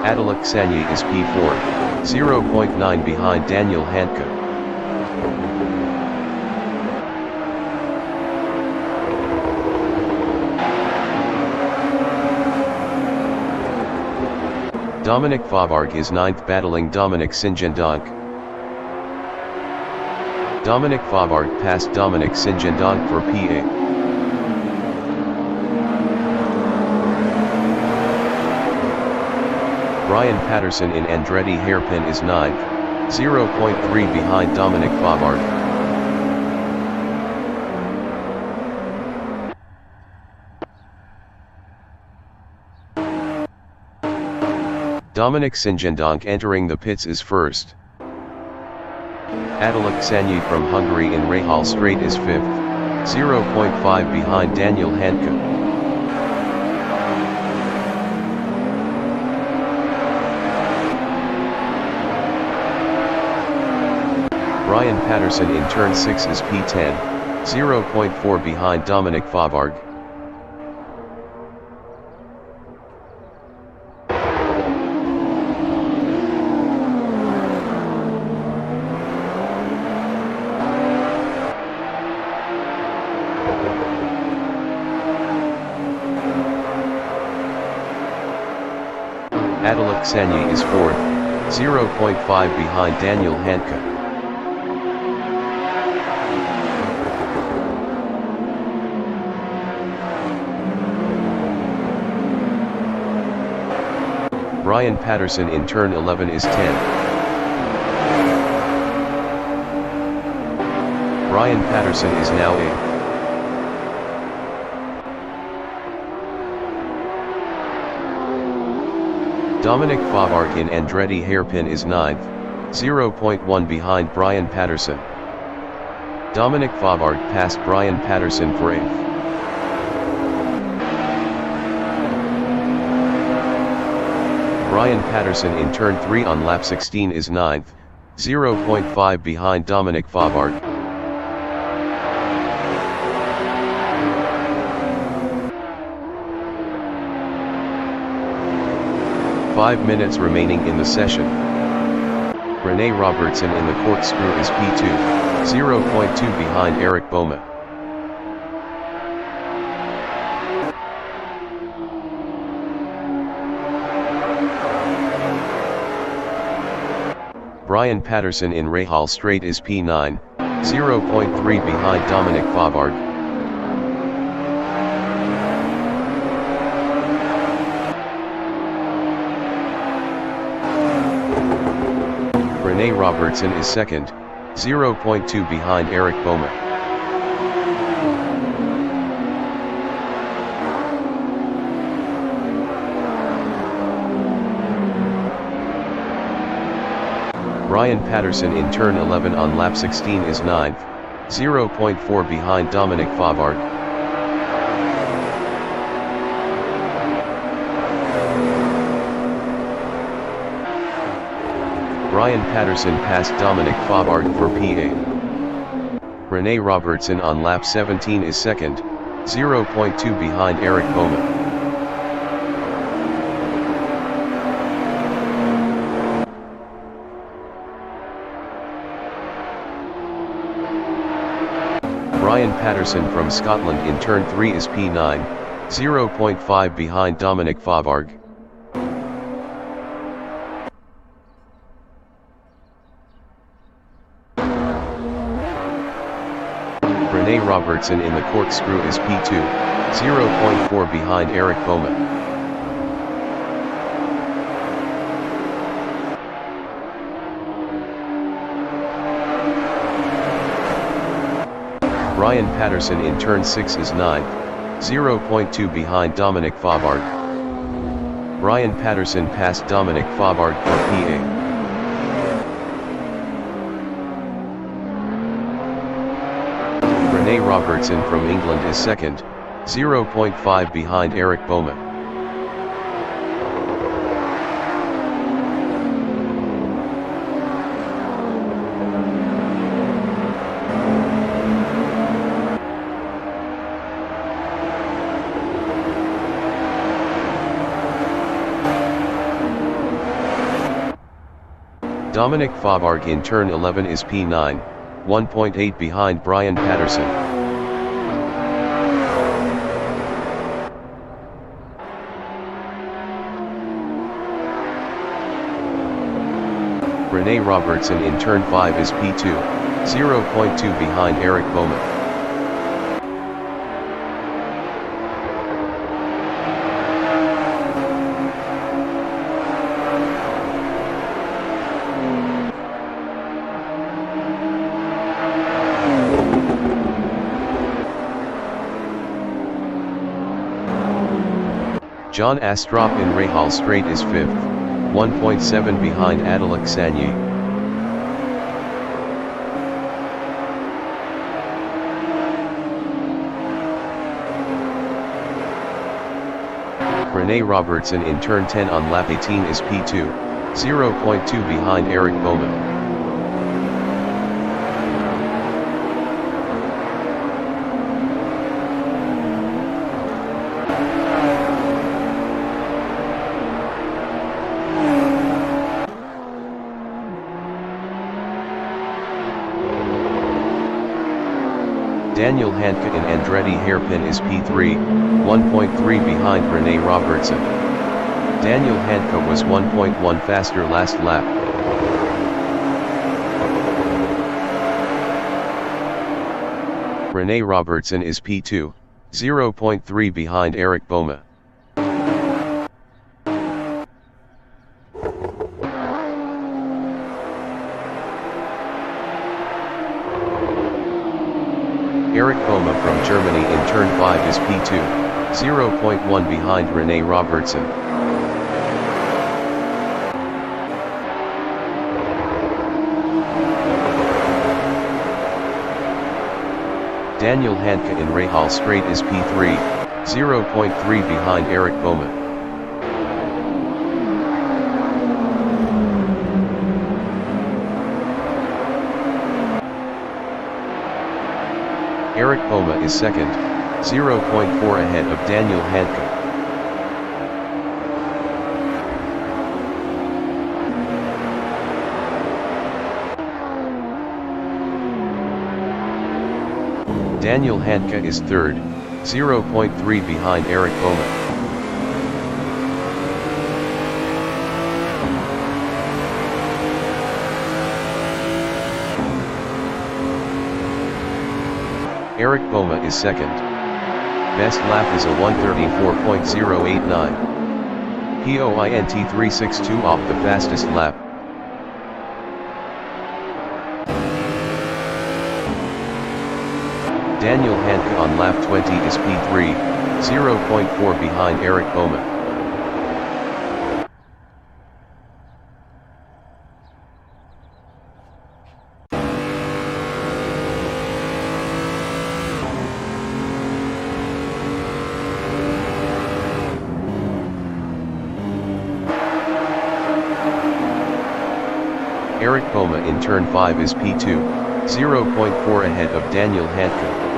Alexander is P4, 0.9 behind Daniel Handke. Dominic Faubourg is 9th battling Dominic Singendonk. Dominic Faubourg passed Dominic Singendonk for P8. Brian Patterson in Andretti hairpin is 9th, 0.3 behind Dominic Faubourg. Dominic Singendonk entering the pits is first. Alexander from Hungary in Rahal Straight is 5th, 0.5 behind Daniel Handke. Brian Patterson in turn 6 is P10, 0.4 behind Dominic Favard. Alexandre is 4th, 0.5 behind Daniel Handke. Brian Patterson in turn 11 is 10th. Brian Patterson is now 8th. Dominic Favard in Andretti hairpin is 9th, 0.1 behind Brian Patterson. Dominic Favard passed Brian Patterson for 8th. Brian Patterson in turn 3 on lap 16 is 9th, 0.5 behind Dominic Favard. Five minutes remaining in the session. Rene Robertson in the corkscrew is P2, 0.2 behind Eric Boma. Brian Patterson in Rahal Straight is P9, 0.3 behind Dominic Favard. Rene Robertson is 2nd, 0.2 behind Eric Boma. Brian Patterson in turn 11 on lap 16 is 9th, 0.4 behind Dominic Favard. Brian Patterson passed Dominic Favard for P8. Rene Robertson on lap 17 is 2nd, 0.2 behind Eric Boma. Brian Patterson from Scotland in turn 3 is P9, 0.5 behind Dominic Favard. Rene Robertson in the corkscrew is P2, 0.4 behind Eric Boma. Brian Patterson in turn 6 is 9th, 0.2 behind Dominic Favard. Brian Patterson passed Dominic Favard for P8. Rene Robertson from England is 2nd, 0.5 behind Eric Boma. Dominic Favard in turn 11 is P9, 1.8 behind Brian Patterson. Rene Robertson in turn 5 is P2, 0.2 behind Eric Boma. John Astrup in Rahal Straight is 5th, 1.7 behind Alexandre. Rene Robertson in turn 10 on lap 18 is P2, 0.2 behind Eric Boma. Daniel Handke in Andretti hairpin is P3, 1.3 behind Rene Robertson. Daniel Handke was 1.1 faster last lap. Rene Robertson is P2, 0.3 behind Eric Boma. Eric Boma from Germany in turn 5 is P2, 0.1 behind Rene Robertson. Daniel Handke in Rahal Straight is P3, 0.3 behind Eric Boma. Eric Boma is second, 0.4 ahead of Daniel Handke. Daniel Handke is third, 0.3 behind Eric Boma. Eric Boma is second. Best lap is a 1:34.089. Point 362 off the fastest lap. Daniel Handke on lap 20 is P3, 0.4 behind Eric Boma. Eric Boma in turn 5 is P2, 0.4 ahead of Daniel Handke.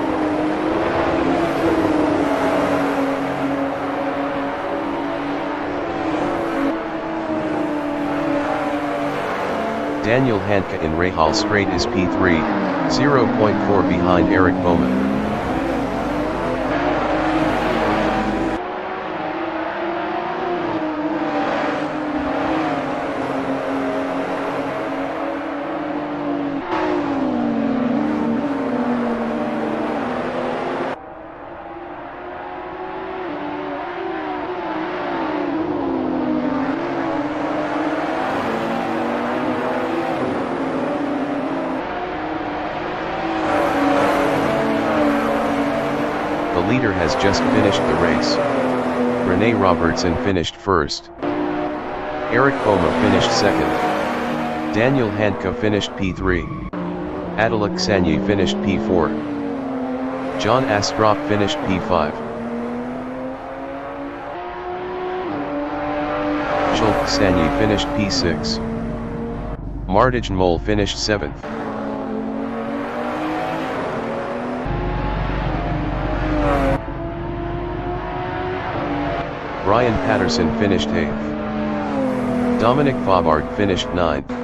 Daniel Handke in Rahal Straight is P3, 0.4 behind Eric Boma. The leader has just finished the race. Rene Robertson finished first. Eric Boma finished second. Daniel Handke finished P3. Adalak Sanye finished P4. John Astrup finished P5. Schulk Sanye finished P6. Martijn Mol finished 7th. Brian Patterson finished 8th. Dominic Faubart finished 9th.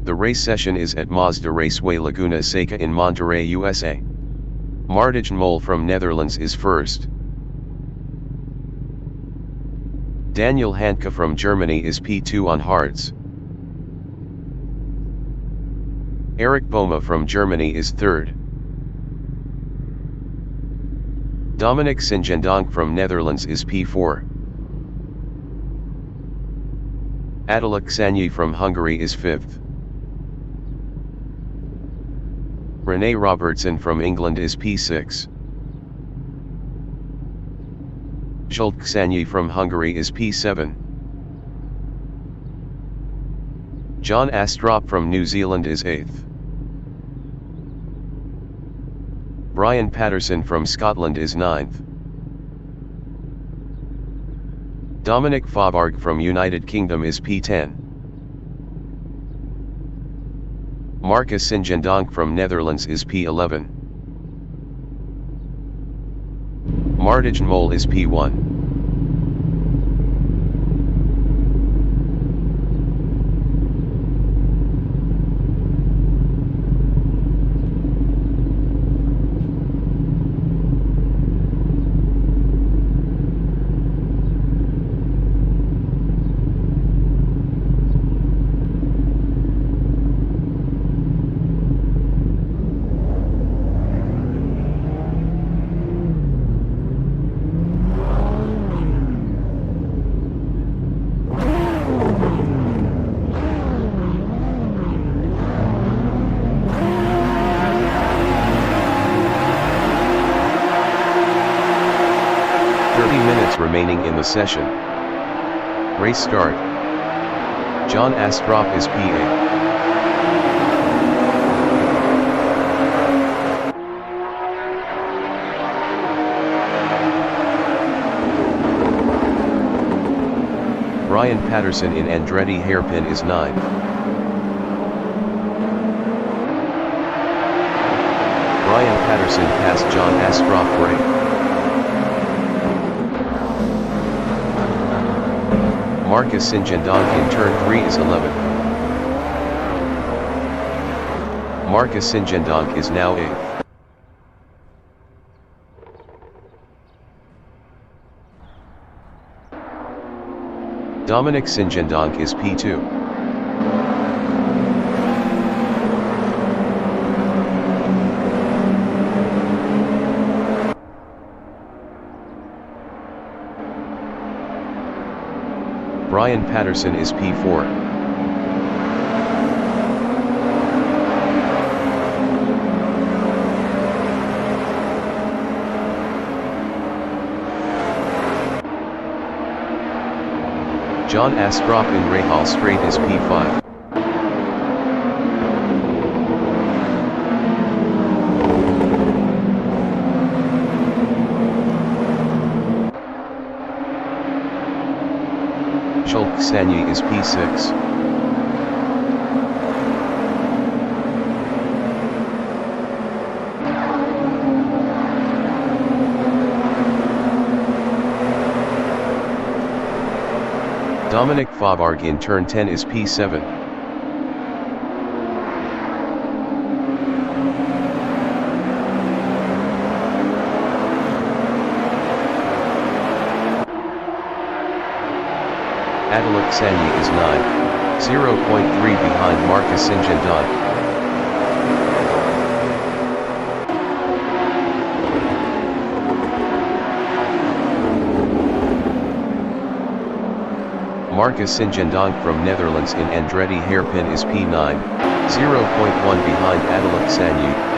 The race session is at Mazda Raceway Laguna Seca in Monterrey, USA. Martijn Mol from Netherlands is first. Daniel Handke from Germany is P2 on hards. Eric Boma from Germany is third. Dominic Singendonk from Netherlands is P4. Attila Ksanyi from Hungary is fifth. Rene Robertson from England is P6. Zsolt Ksanyi from Hungary is P7. John Astrup from New Zealand is 8th. Brian Patterson from Scotland is 9th. Dominic Faubourg from United Kingdom is P10. Marcus Singendonk from Netherlands is P11. Martijn Mol is P1. Remaining in the session. Race start. John Astrup is P8. Brian Patterson in Andretti hairpin is 9th. Brian Patterson passed John Astrup break. Marcus Singendonk in turn 3 is 11th. Marcus Singendonk is now 8th. Dominic Singendonk is P2. Brian Patterson is P4. John Astrup in Rahal Straight is P5. Zsolt Ksanyi is P6. Dominic Faubourg in turn 10 is P7. Attila Ksanyi is 9, 0.3 behind Marcus Singendonk. Marcus Singendonk from Netherlands in Andretti hairpin is P9, 0.1 behind Attila Ksanyi.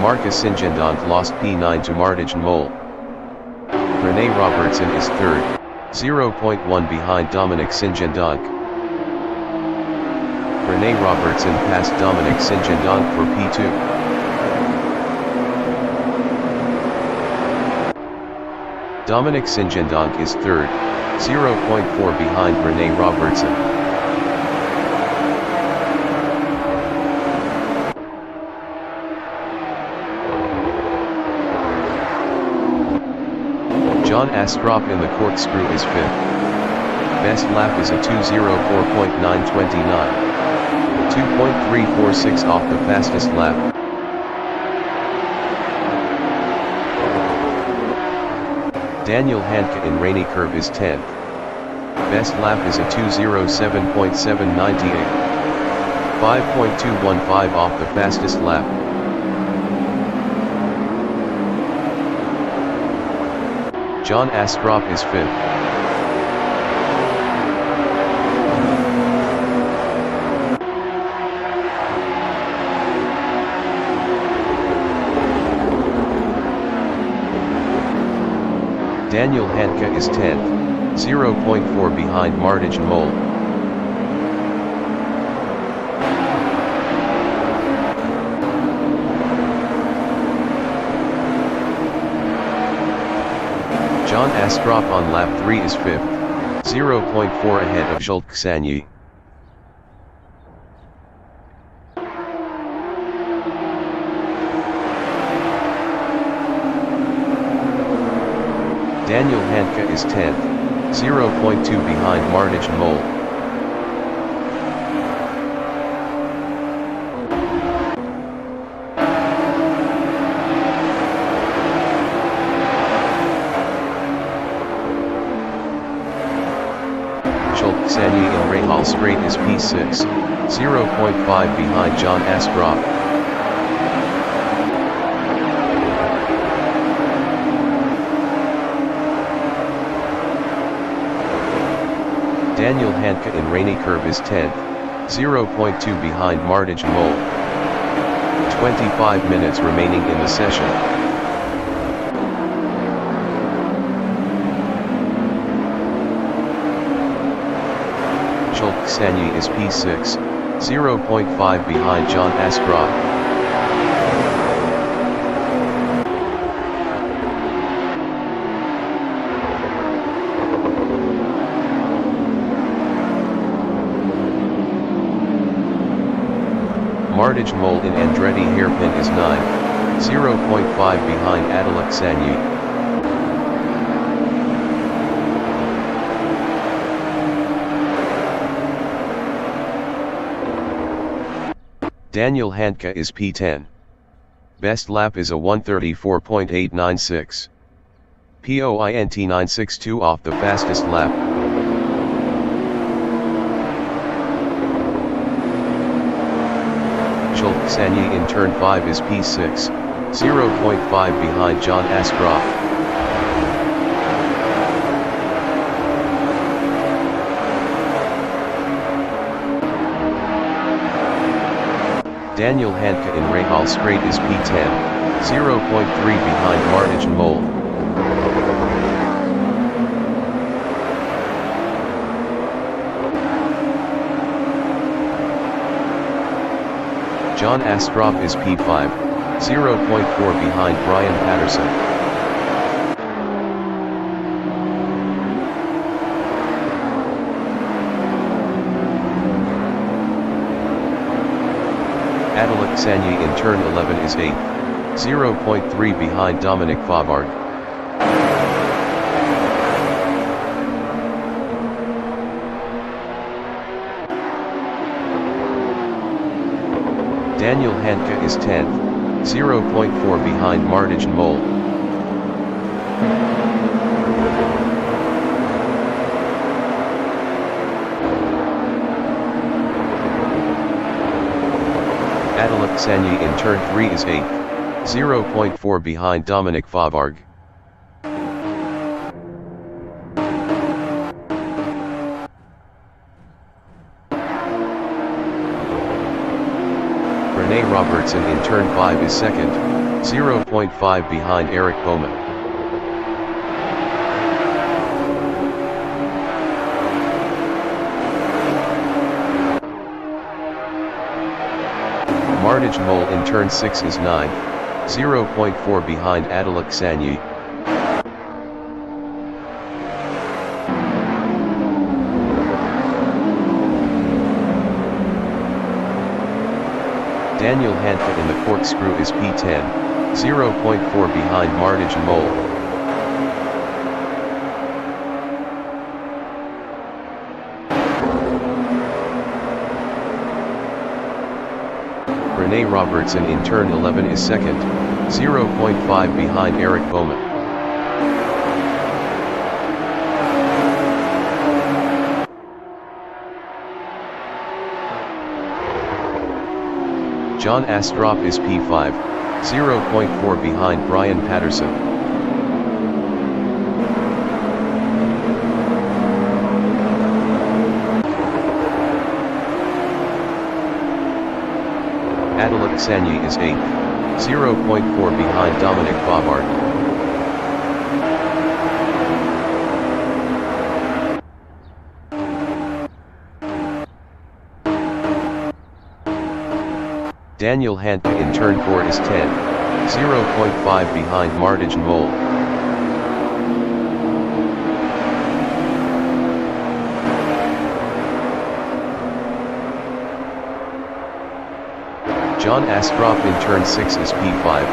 Marcus Singendonk lost P9 to Martijn Mol. Rene Robertson is third, 0.1 behind Dominic Singendonk. Rene Robertson passed Dominic Singendonk for P2. Dominic Singendonk is third, 0.4 behind Rene Robertson. John Astrup in the corkscrew is 5th. Best lap is a 2:04.929. 2.346 off the fastest lap. Daniel Handke in Rene curve is 10th. Best lap is a 2:07.798. 5.215 off the fastest lap. John Astrup is 5th. Daniel Handke is 10th, 0.4 behind Martijn Mol. John Astrup on lap 3 is 5th, 0.4 ahead of Jules Ksany. Daniel Handke is 10th, 0.2 behind Martijn Mol. Jules Ksany in Rahal straight is P6, 0.5 behind John Astrup. Daniel Handke in Rene curve is 10th, 0.2 behind Martijn Mol. 25 minutes remaining in the session. Jules Ksany is P6, 0.5 behind John Astrup. Martijn Mol in Andretti hairpin is 9th, 0.5 behind Assetto Corsa. Daniel Handke is P10. Best lap is a 1:34.896. Point 962 off the fastest lap. Jules Ksany in turn 5 is P6, 0.5 behind John Astrup. Daniel Handke in Rahal straight is P10, 0.3 behind Martijn Mol. John Astrup is P5, 0.4 behind Brian Patterson. Assetto Corsa in turn 11 is 8th, 0.3 behind Dominic Favard. Daniel Handke is 10th, 0.4 behind Martijn Mol. Assetto Corsa in turn 3 is 8th, 0.4 behind Dominic Favard. Rene Robertson in turn 5 is 2nd, 0.5 behind Eric Bowman. Martijn Mol in turn 6 is 9th, 0.4 behind Assetto Corsa. Daniel Handke in the corkscrew is P10, 0.4 behind Martijn Mol. Rene Robertson in turn 11 is second, 0.5 behind Eric Bowman. John Astrup is P5, 0.4 behind Brian Patterson. Adelot Sanyi is 8th, 0.4 behind Dominic Favard. Daniel Handke in turn 4 is 10, 0.5 behind Martijn Mol. John Astrup in turn 6 is P5,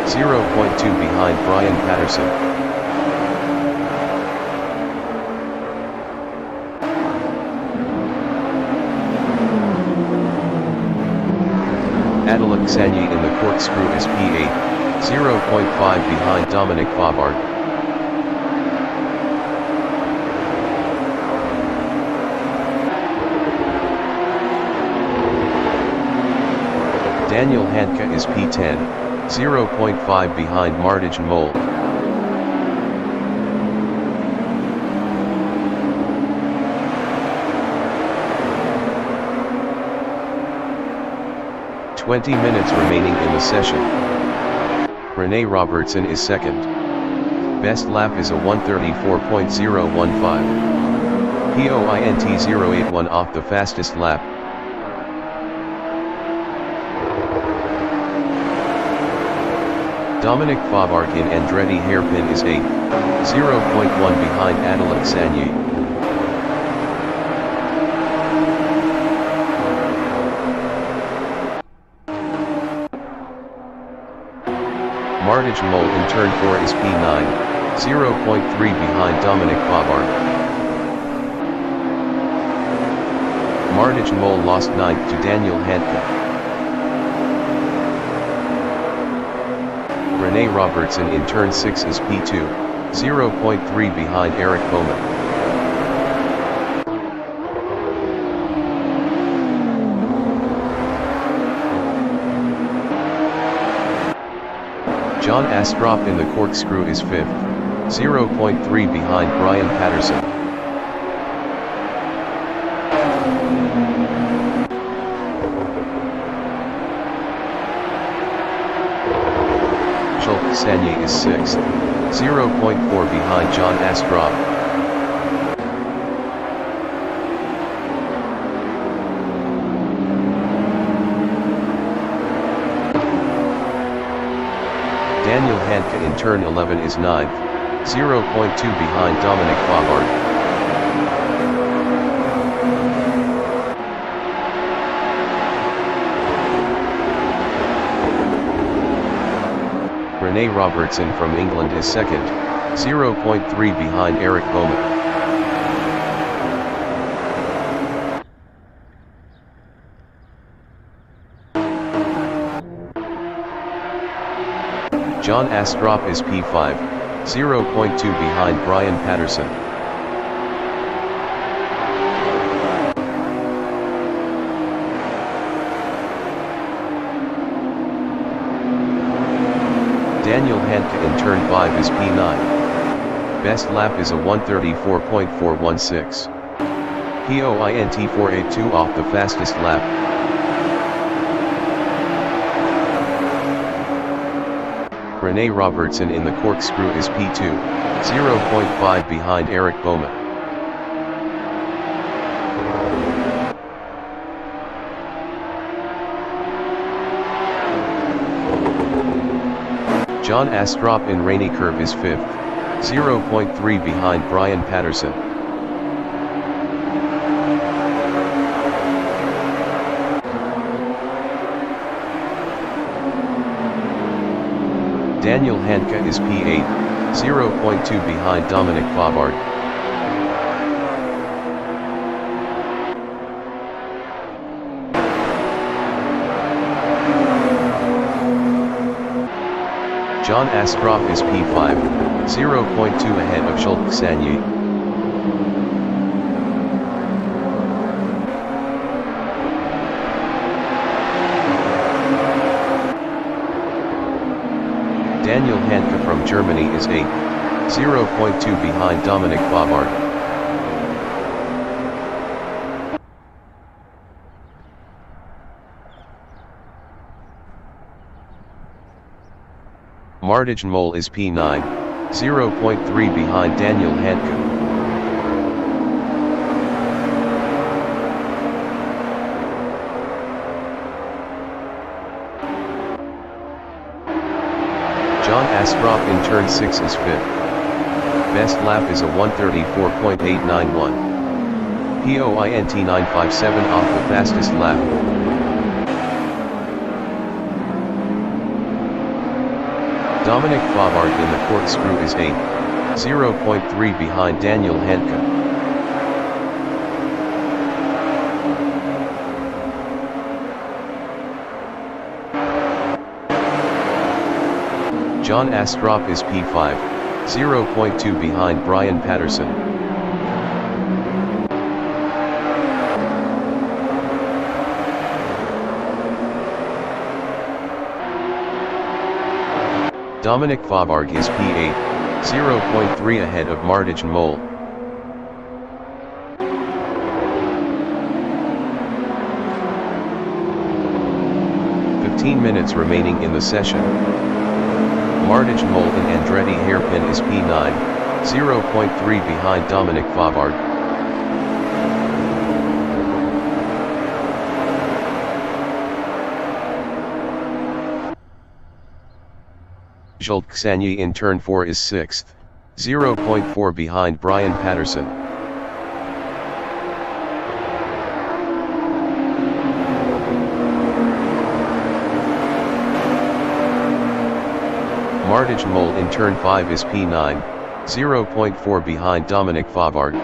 0.2 behind Brian Patterson. Adelot Sanyi in the corkscrew is P8, 0.5 behind Dominic Favard. Daniel Handke is P10, 0.5 behind Martijn Mol. "20 minutes remaining in the session. Rene Robertson is second. Best lap is a 1:34.015. Point 081 off the fastest lap. Dominic Favard in Andretti hairpin is 8th, 0.1 behind Adelot Sanyi. Martijn Mol in turn 4 is P9, 0.3 behind Dominic Favard. Martijn Mol lost 9th to Daniel Handke. Rene Robertson in turn 6 is P2, 0.3 behind Eric Bowman. John Astrup in the corkscrew is 5th, 0.3 behind Brian Patterson. Sanyi is 6th, 0.4 behind John Astrup. Daniel Handke in turn 11 is 9th, 0.2 behind Dominic Favard. Rene Robertson from England is second, 0.3 behind Eric Bowman. John Astrup is P5, 0.2 behind Brian Patterson. Daniel Handke in turn 5 is P9. Best lap is a 1:34.416. Point 482 off the fastest lap. Rene Robertson in the corkscrew is P2, 0.5 behind Eric Bowman. John Astrup in Rene curve is 5th, 0.3 behind Brian Patterson. Daniel Handke is P8, 0.2 behind Dominic Favard. John Astrup is P5, 0.2 ahead of Jules Sanyi. Daniel Handke from Germany is 8, 0.2 behind Dominic Favard. Martijn Mol is P9, 0.3 behind Daniel Handke. John Astrup in turn 6 is 5th. Best lap is a 1:34.891. POINT 957 off the fastest lap. Dominic Favard in the corkscrew is 8, 0.3 behind Daniel Handke. John Astrup is P5, 0.2 behind Brian Patterson. Dominic Favard is P8, 0.3 ahead of Martijn Mol. Minutes remaining in the session. Martijn Mol and Andretti Hairpin is P9, 0.3 behind Dominic Favard. Jules Sanyi in turn 4 is 6th, 0.4 behind Brian Patterson. Martijn Mol in turn 5 is P9, 0.4 behind Dominic Favard.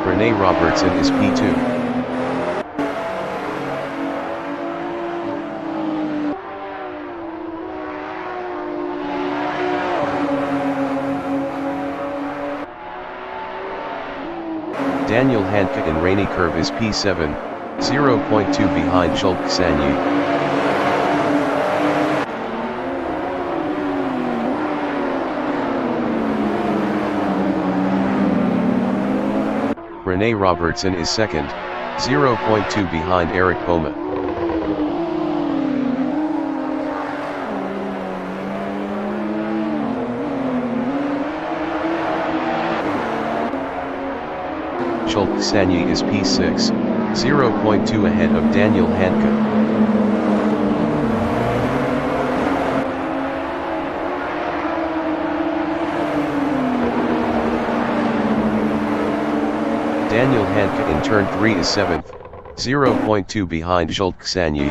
Rene Robertson is P2. Daniel Handke in Rene curve is P7, 0.2 behind Jules Sanyi. Rene Robertson is second, 0.2 behind Eric Boma. Jules Sanyi is P6, 0.2 ahead of Daniel Handke. Daniel Handke in turn 3 is 7th, 0.2 behind Jules Sanyi.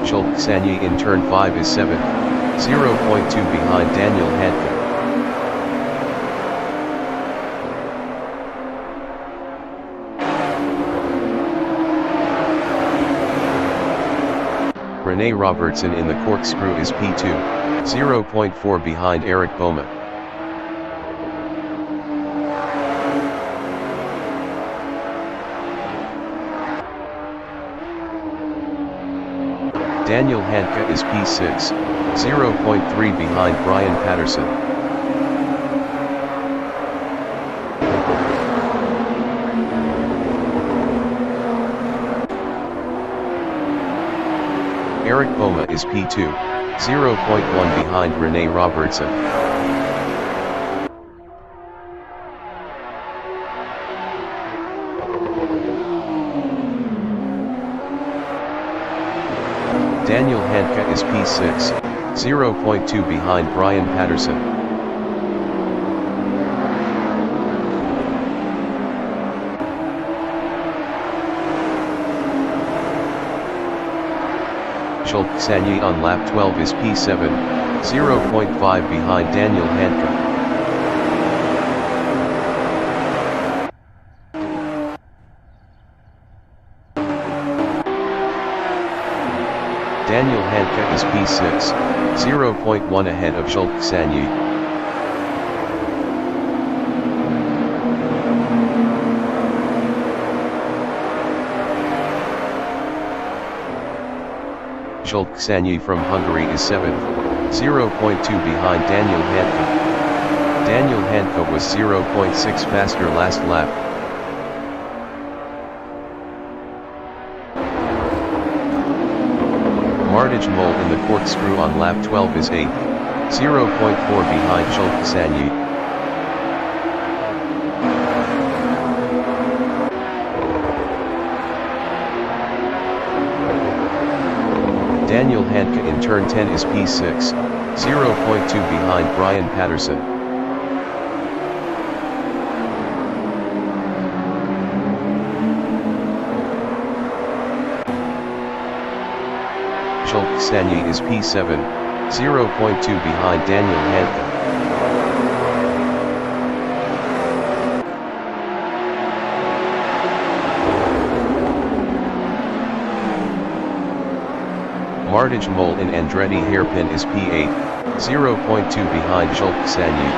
Jules Sanyi in turn 5 is 7th, 0.2 behind Daniel Handke. Rene Robertson in the corkscrew is P2, 0.4 behind Eric Boma. Daniel Handke is P6, 0.3 behind Brian Patterson. Eric Boma is P2, 0.1 behind Rene Robertson. Daniel Handke is P6, 0.2 behind Brian Patterson. Schulk Sanyi on lap 12 is P7, 0.5 behind Daniel Hanke. Daniel Hanke is P6, 0.1 ahead of Schulk Sanyi. Schulk Sanyi from Hungary is 7th, 0.2 behind Daniel Hanke. Daniel Hanke was 0.6 faster last lap. Martijn Mol in the corkscrew on lap 12 is 8th, 0.4 behind Schulk Sanyi. Daniel Hanke in turn 10 is P6, 0.2 behind Brian Patterson. Schulk Sanyi is P7, 0.2 behind Daniel Hanke. Martijn Mol in Andretti hairpin is P8, 0.2 behind Schulk Sanyi.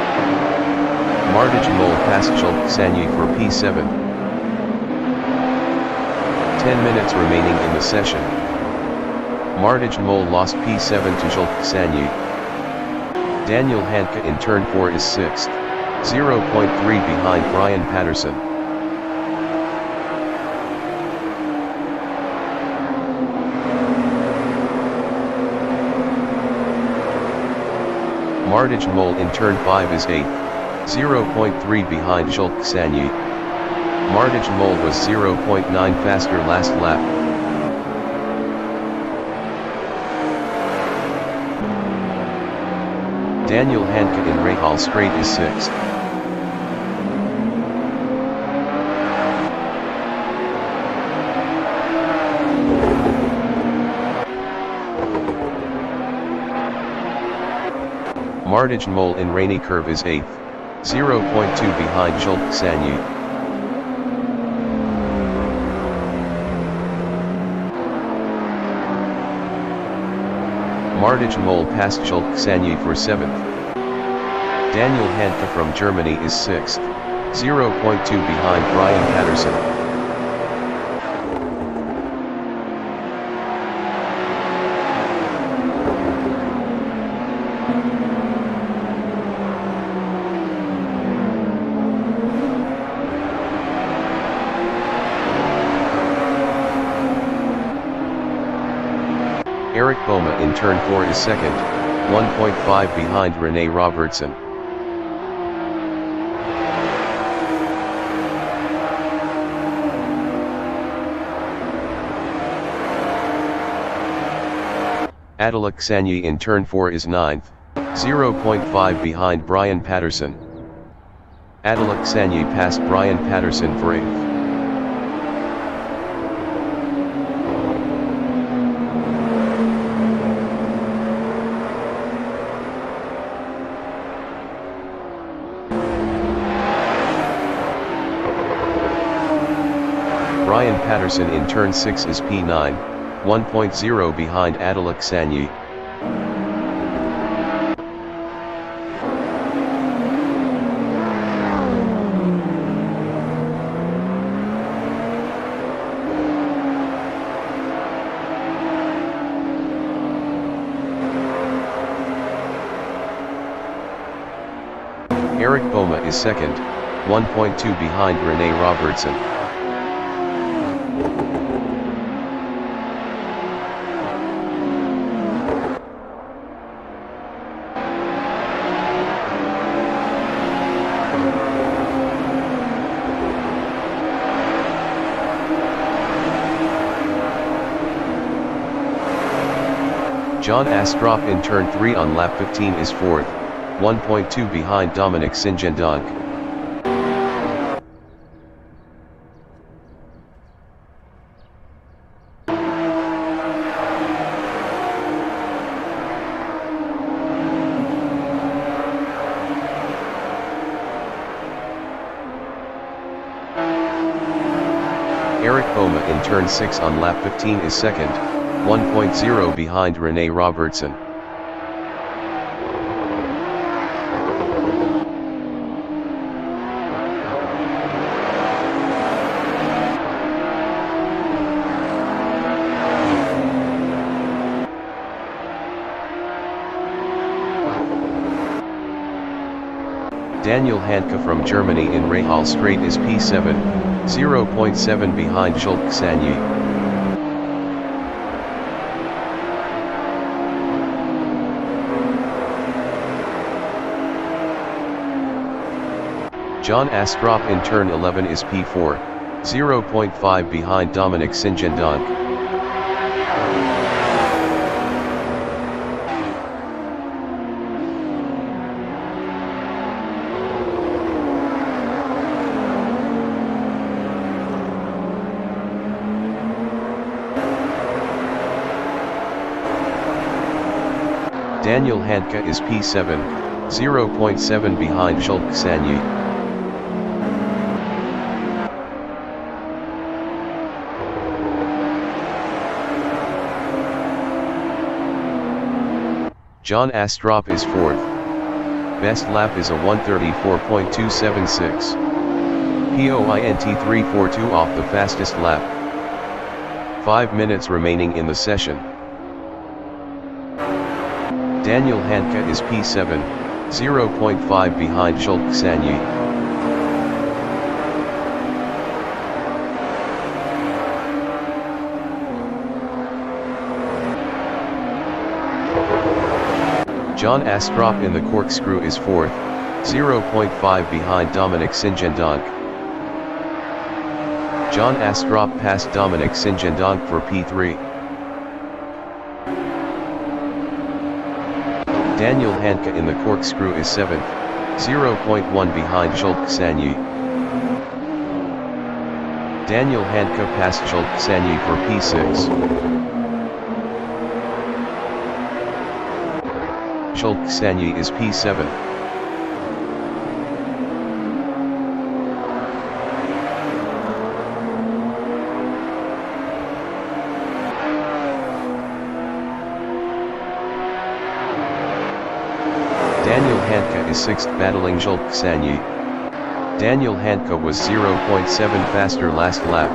Martijn Mol passed Schulk Sanyi for P7. 10 minutes remaining in the session. Martijn Mol lost P7 to Schulk Sanyi. Daniel Hanke in turn 4 is 6th, 0.3 behind Brian Patterson. Martijn Mol in turn 5 is 8th, 0.3 behind Schulk Sanyi. Martijn Mol was 0.9 faster last lap. Daniel Hanke in Rahal straight is 6th. Martijn Mol in Rene curve is 8th, 0.2 behind Schulk Sanyi. Martijn Mol passed Schulk Sanyi for 7th. Daniel Hanke from Germany is 6th, 0.2 behind Brian Patterson. Erik Boma in turn 4 is 2nd, 1.5 behind Rene Robertson. Attila Sanyi in turn 4 is 9th, 0.5 behind Brian Patterson. Attila Sanyi passed Brian Patterson for 8th. Brian Patterson in turn 6 is P9, 1.0 behind Attila Sanyi. Erik Boma is 2nd, 1.2 behind Rene Robertson. John Astrup in turn 3 on lap 15 is 4th, 1.2 behind Dominic Sinjendonk. Eric Boma in turn 6 on lap 15 is second, 1.0 behind Rene Robertson. Daniel Handke from Germany in Rahal Straight is P7, 0.7 behind Schulk Sanyi. John Astrup in turn 11 is P4, 0.5 behind Dominic Sinjendonk. Daniel Handke is P7, 0.7 behind Schulk Sanyi. John Astrup is 4th. Best lap is a 1:34.276. POINT 342 off the fastest lap. 5 minutes remaining in the session. Daniel Handke is P7, 0.5 behind Schulk Sanyi. John Astrup in the corkscrew is 4th, 0.5 behind Dominic Sinjendonk. John Astrup passed Dominic Sinjendonk for P3. Daniel Handke in the corkscrew is 7th, 0.1 behind Schulk Sanyi. Daniel Handke passed Schulk Sanyi for P6. Schulk Sanyi is P7. Daniel Handke is 6th battling Schulk Sanyi. Daniel Handke was 0.7 faster last lap.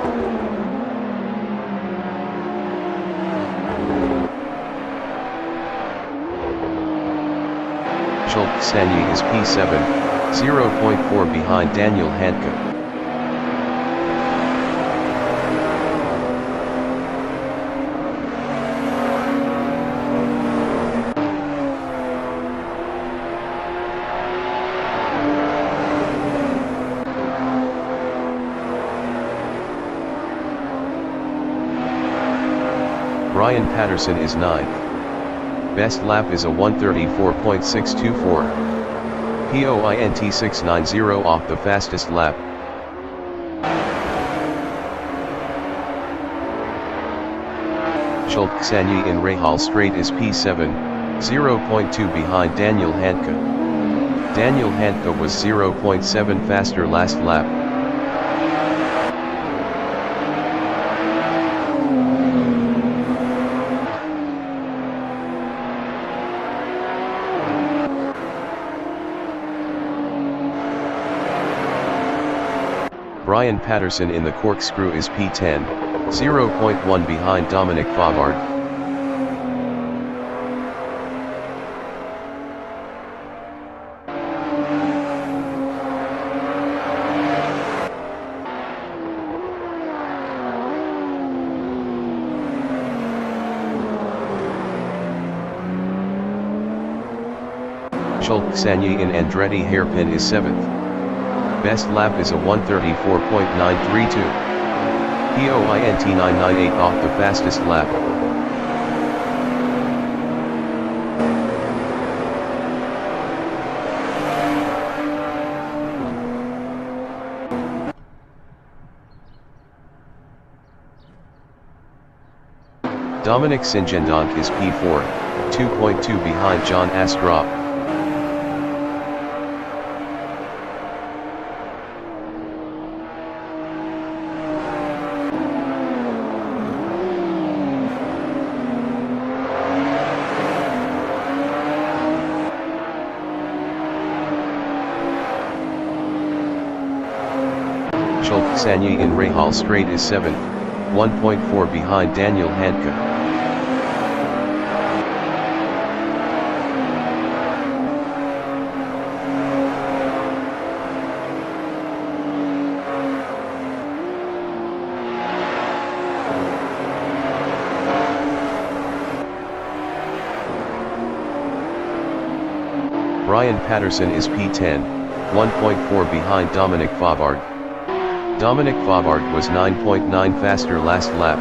Schulk Sanyi is P7, 0.4 behind Daniel Handke. Brian Patterson is 9th. Best lap is a 1:34.624. POINT 690 off the fastest lap. Schulk Sanyi in Rahal Straight is P7, 0.2 behind Daniel Handke. Daniel Handke was 0.7 faster last lap. Brian Patterson in the corkscrew is P10, 0.1 behind Dominic Favard. Schulk Sanyi in Andretti hairpin is 7th. Best lap is a 1:34.932. POINT 998 off the fastest lap. Dominic Sinjendonk is P4, 2.2 behind John Astrup. Sanyi in Rahal Straight is 7th, 1.4 behind Daniel Handke. Brian Patterson is P10, 1.4 behind Dominic Favard. Dominic Favard was 9.9 faster last lap.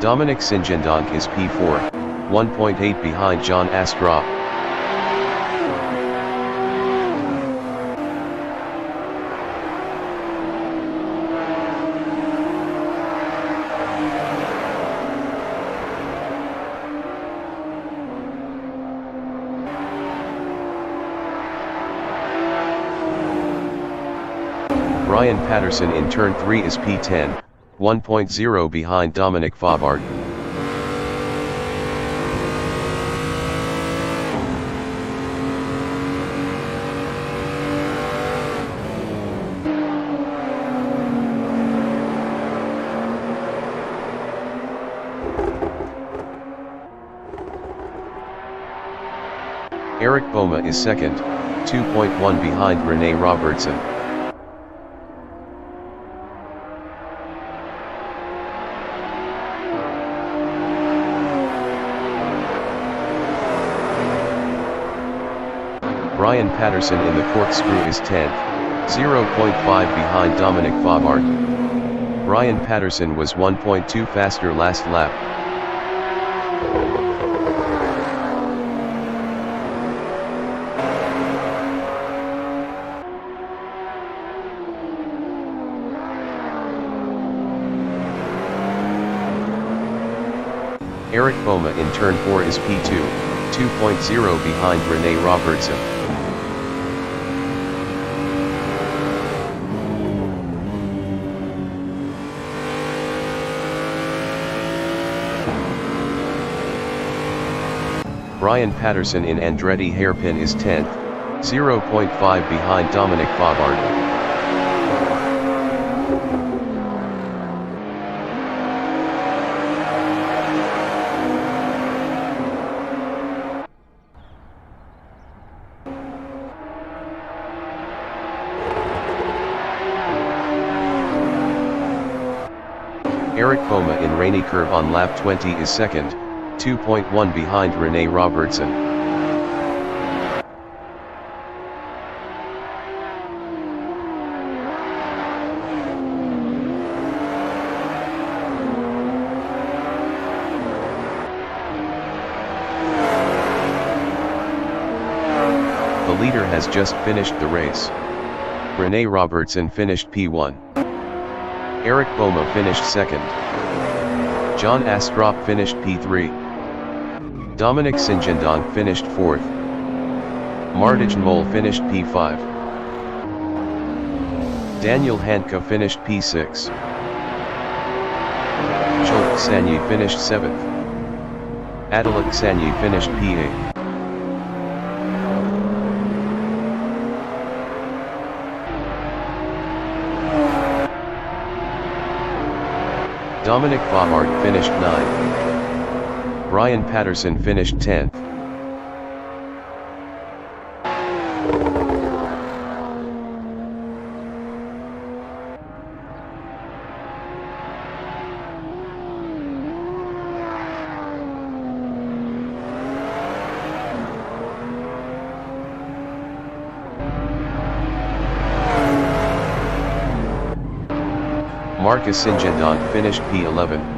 Dominic Sinjendonk is P4, 1.8 behind John Astrup. Brian Patterson in turn 3 is P10, 1.0 behind Dominic Favard. Eric Boma is second, 2.1 behind Rene Robertson. Brian Patterson in the corkscrew is 10th, 0.5 behind Dominic Favard. Brian Patterson was 1.2 faster last lap. Eric Boma in turn 4 is P2, 2.0 behind Rene Robertson. Brian Patterson in Andretti hairpin is 10th, 0.5 behind Dominic Favard. Eric Boma in Rene curve on lap 20 is second, 2.1 behind Rene Robertson. The leader has just finished the race. Rene Robertson finished P1. Eric Boma finished second. John Astrup finished P3. Dominic Sinjendonk finished 4th. Martijn Mol finished P5. Daniel Handke finished P6. Chulk Sanyi finished 7th. Adelak Sanyi finished P8. Dominic Favard finished 9th. Brian Patterson finished 10th. Marcus Sinjendonk finished P11.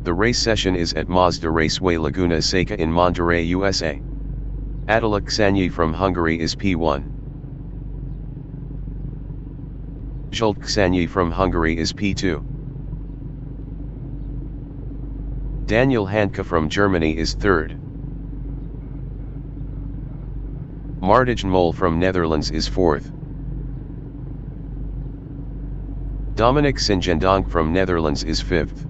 The race session is at Mazda Raceway Laguna Seca in Monterrey, USA. Alexandru from Hungary is P1. Alexandru from Hungary is P2. Daniel Hanke from Germany is third. Martijn Mol from Netherlands is fourth. Dominic Singendonk from Netherlands is fifth.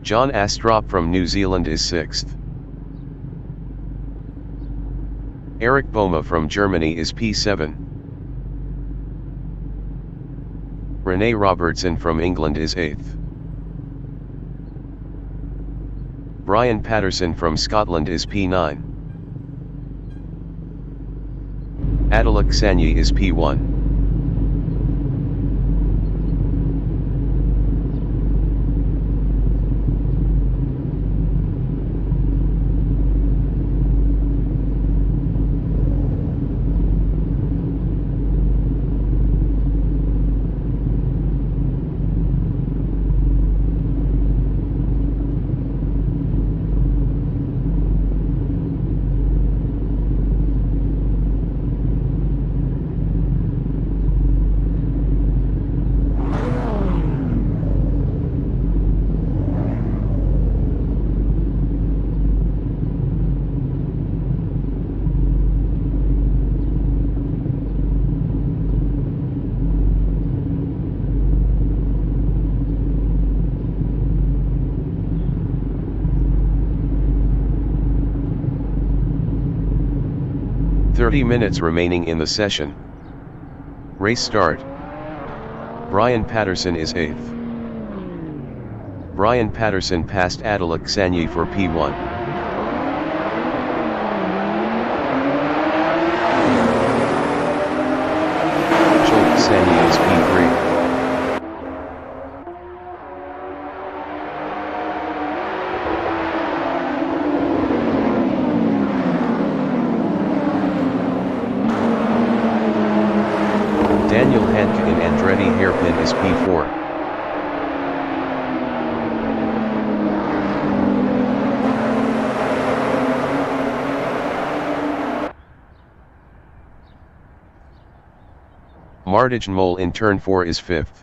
John Astrop from New Zealand is sixth. Eric Boma from Germany is P7. Rene Robertson from England is 8th. Brian Patterson from Scotland is P9. Alexandru is P1. Minutes remaining in the session. Race start. Brian Patterson is 8th. Brian Patterson passed Alexandru for P1. Alexandru is P3. Daniel Hanke in Andretti hairpin is P4. Martijn Mol in turn 4 is 5th.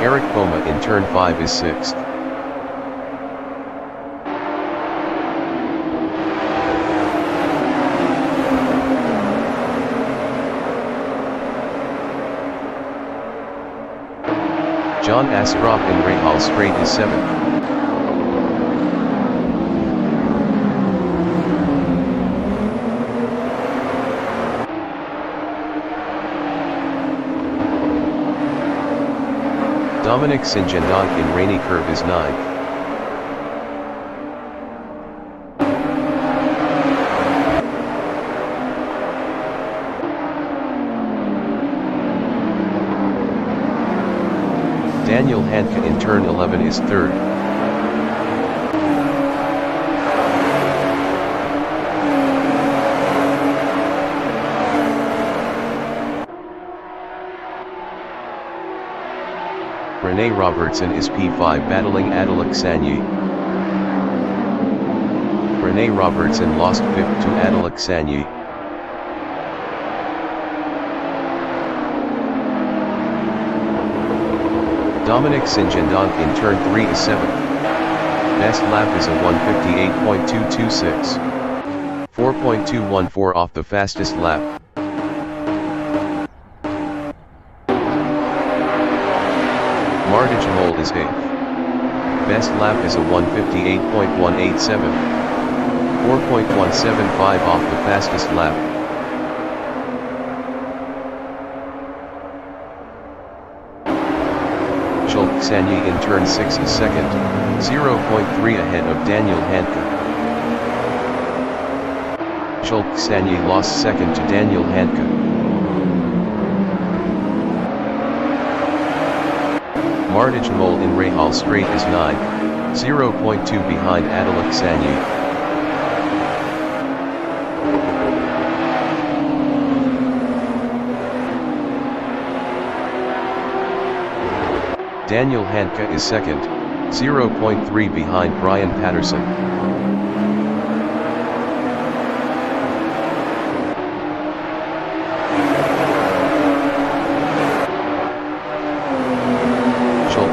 Eric Boma in turn 5 is 6th. John Astrop in Rahal Straight is 7th. Dominic Singendonk in Rene Curve is 9th. Daniel Hanke in turn 11 is 3rd. Rene Robertson is P5 battling Alexandru. Rene Robertson lost 5th to Alexandru. Dominic Singendonk in turn 3 is 7th. Best lap is a 1:58.226. 4.214 off the fastest lap. Martijn Mol is 8th. Best lap is a 1:58.187. 4.175 off the fastest lap. Alexandru in turn 6 is 2nd, 0.3 ahead of Daniel Hanke. Alexandru lost 2nd to Daniel Hanke. Martijn Mol in Rahal Straight is 9th. 0.2 behind Alexandru. Daniel Hanke is second, 0.3 behind Brian Patterson.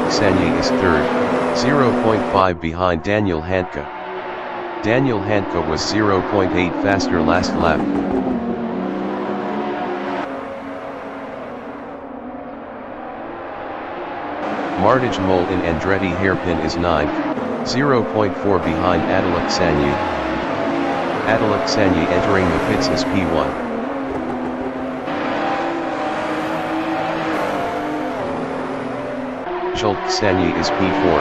Sanyi is third, 0.5 behind Daniel Hanke. Daniel Hanke was 0.8 faster last lap. Martij Mol in Andretti hairpin is 9th, 0.4 behind Alexandru. Alexandru entering the pits is P1. Sanyi is P4,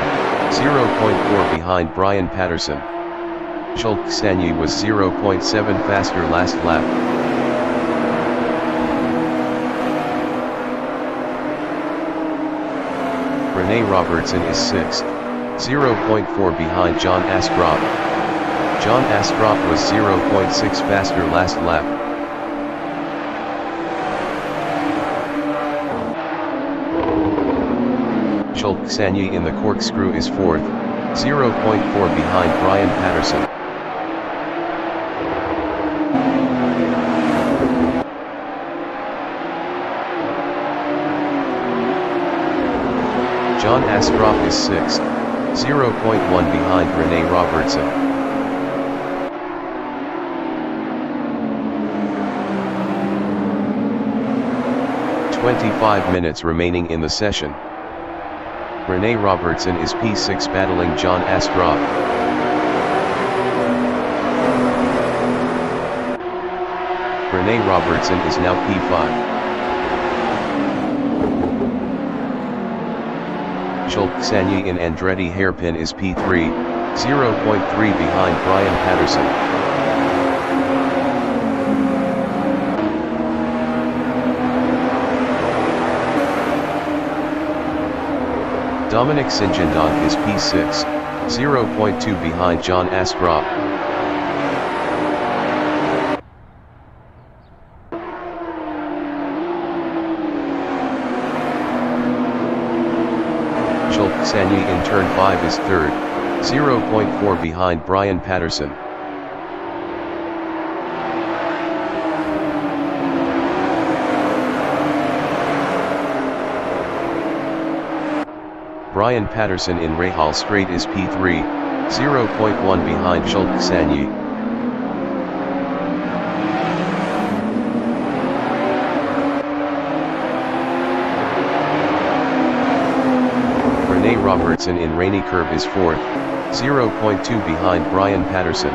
0.4 behind Brian Patterson. Sanyi was 0.7 faster last lap. Rene Robertson is 6th, 0.4 behind John Astrup. John Astrup was 0.6 faster last lap. Sanyi in the corkscrew is 4th, 0.4 behind Brian Patterson. John Astrup is 6th, 0.1 behind Rene Robertson. "25 minutes remaining in the session. Rene Robertson is P6 battling John Astrup. Rene Robertson is now P5. Sanyi in Andretti hairpin is P3, 0.3 behind Brian Patterson. Dominic Sinjendonk is P6, 0.2 behind John Astrup. Sanyi in turn 5 is third, 0.4 behind Brian Patterson. Brian Patterson in Rahal Straight is P3, 0.1 behind Sanyi. Rene Robertson in Rainy Curve is 4th, 0.2 behind Brian Patterson.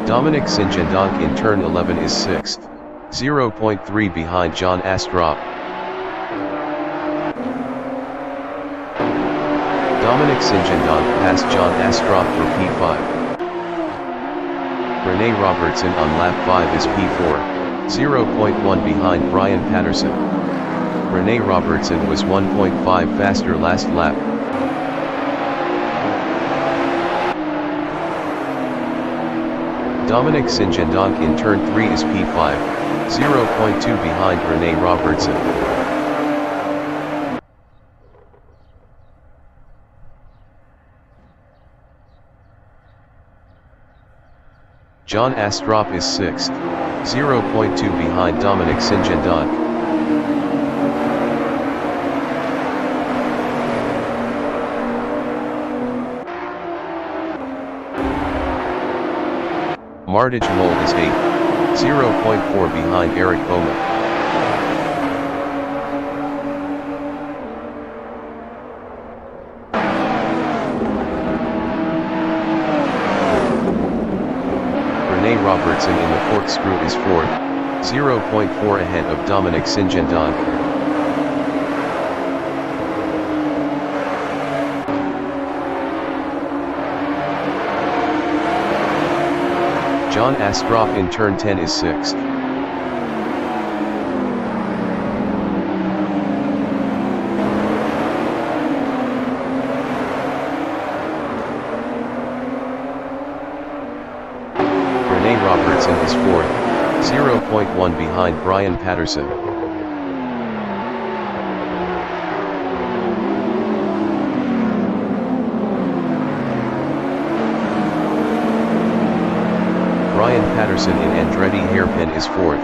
Dominic Sinjendonk in turn 11 is 6th, 0.3 behind John Astrup. Dominic Sinjendonk passed John Astrup for P5. Rene Robertson on lap 5 is P4, 0.1 behind Brian Patterson. Rene Robertson was 1.5 faster last lap. Dominic Sinjendonk in turn 3 is P5, 0.2 behind Rene Robertson. John Astrup is 6th, 0.2 behind Dominic Sinjendonk. Martij Mol is 8th, 0.4 behind Eric Bowman. Rene Robertson in the corkscrew is 4th, 0.4 ahead of Dominic Sinjendonk. John Astrup in turn 10 is 6th. Rene Robertson is 4th, 0.1 behind Brian Patterson. Brian Patterson in Andretti hairpin is 4th.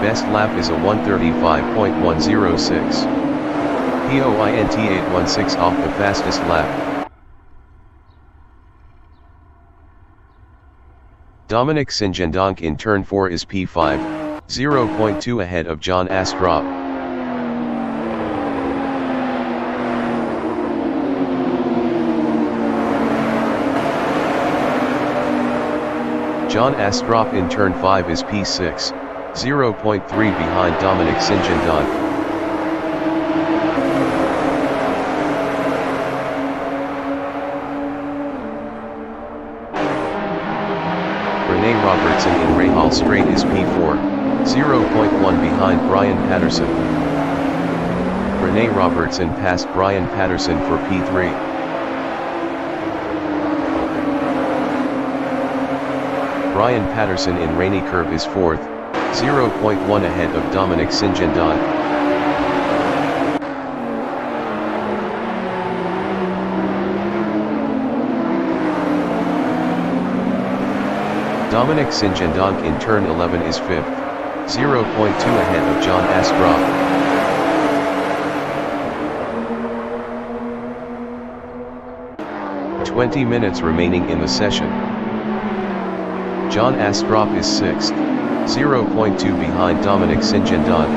Best lap is a 1:35.106. Point 816 off the fastest lap. Dominic Singendonk in turn 4 is P5, 0.2 ahead of John Astrup. John Astrup in turn 5 is P6, 0.3 behind Dominic Singendonk. Rene Robertson in Rahal Straight is P4, 0.1 behind Brian Patterson. Rene Robertson passed Brian Patterson for P3. Brian Patterson in Rainy Curve is 4th, 0.1 ahead of Dominic Singendonk. Dominic Singendonk in turn 11 is 5th, 0.2 ahead of John Astrup. "20 minutes remaining in the session. John Astrup is 6th, 0.2 behind Dominic Singendonk.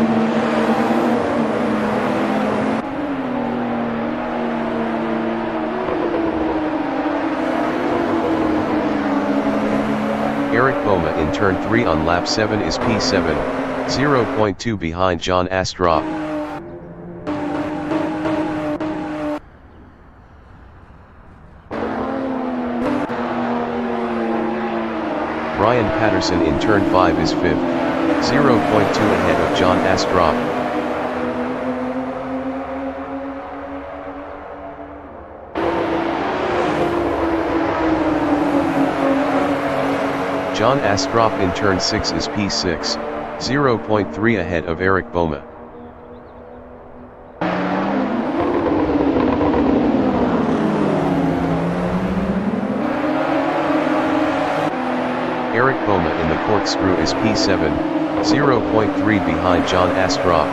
Eric Boma in turn 3 on lap 7 is P7, 0.2 behind John Astrup. Brian Patterson in turn 5 is 5th, 0.2 ahead of John Astrup. John Astrup in turn 6 is P6, 0.3 ahead of Eric Boma. Eric Boma in the corkscrew is P7, 0.3 behind John Astrup.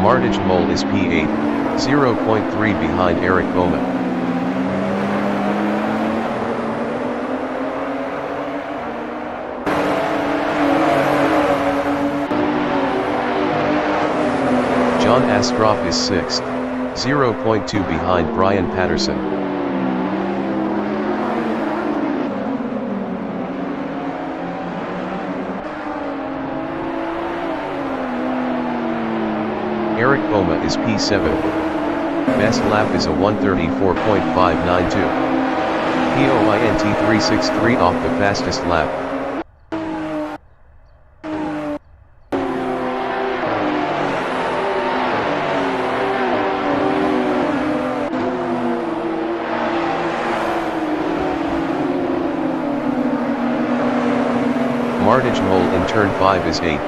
Mardij Mol is P8, 0.3 behind Eric Boma. John Astrup is 6th, 0.2 behind Brian Patterson. Eric Boma is P7. Best lap is a 1:34.592. Point 363 off the fastest lap. Mardij Mol in turn 5 is 8th,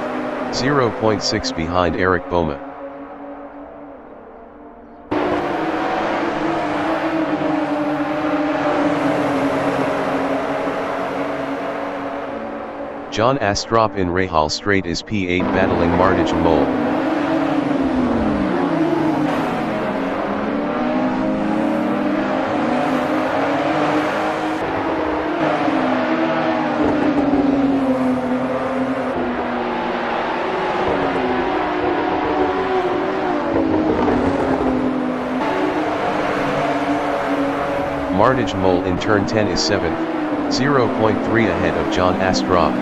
0.6 behind Eric Boma. John Astrup in Rahal Straight is P8 battling Mardij Mol. Mardij Mol in turn 10 is 7th, 0.3 ahead of John Astrup.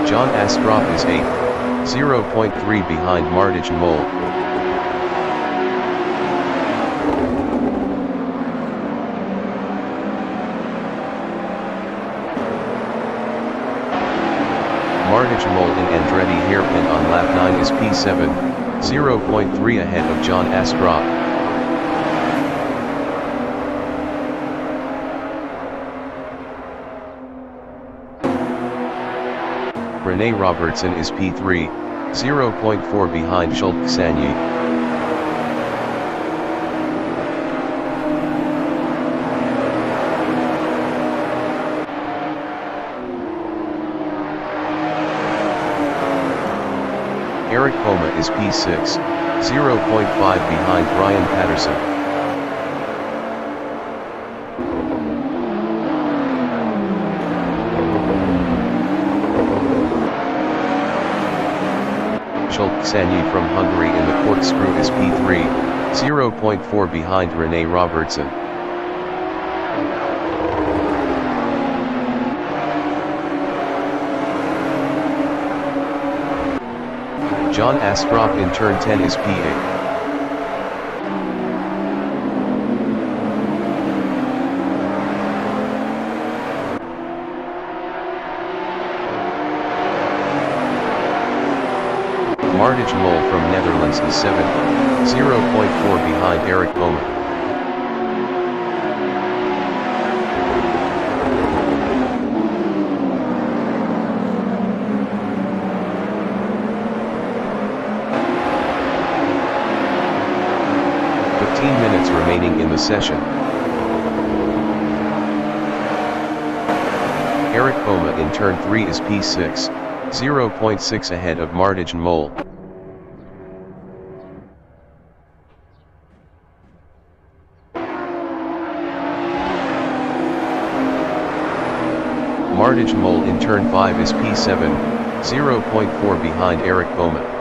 John Astrup is 8th, 0.3 behind Martijn Mol. Martijn Mol in Andretti hairpin on lap 9 is P7, 0.3 ahead of John Astrup. Rene Robertson is P3, 0.4 behind Schultz-Sanyi. Eric Poma is P6, 0.5 behind Brian Patterson. Schultz-Sanyi from Hungary in the corkscrew is P3, 0.4 behind Rene Robertson. John Astrup in turn 10 is P8. Martijn Mol from Netherlands is 7th, 0.4 behind Eric Poma. Minutes remaining in the session. Eric Poma in turn 3 is P6, 0.6 ahead of Martijn Mol. Martijn Mol in turn 5 is P7, 0.4 behind Eric Poma.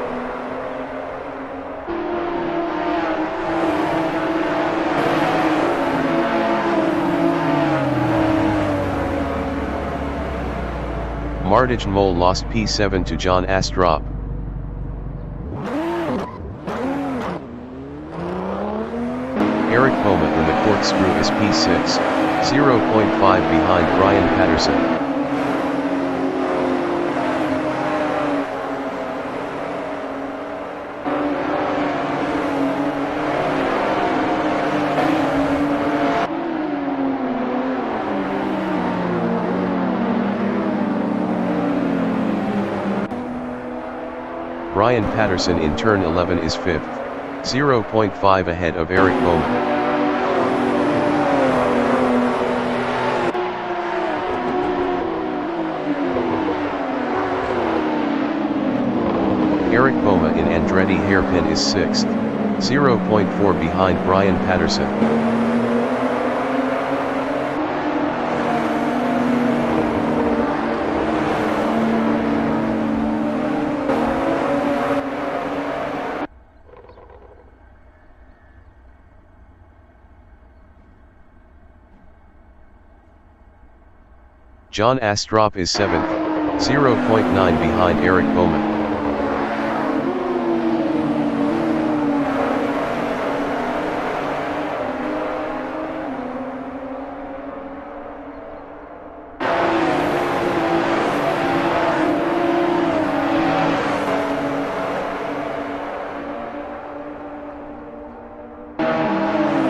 Martijn Mol lost P7 to John Astrup. Eric Poma in the corkscrew is P6, 0.5 behind Brian Patterson. Brian Patterson in turn 11 is 5th, 0.5 ahead of Eric Poma. Eric Poma in Andretti hairpin is 6th, 0.4 behind Brian Patterson. John Astrup is 7th, 0.9 behind Eric Poma.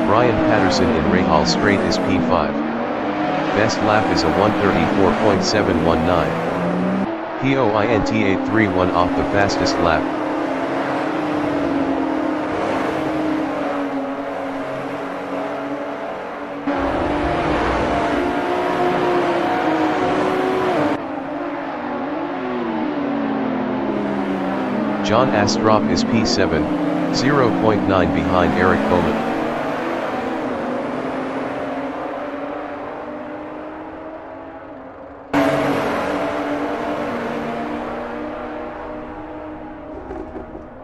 Brian Patterson in Rahal Straight is P5. Best lap is a 1:34.719. Point 831 off the fastest lap. John Astrup is P7, 0.9 behind Eric Poma.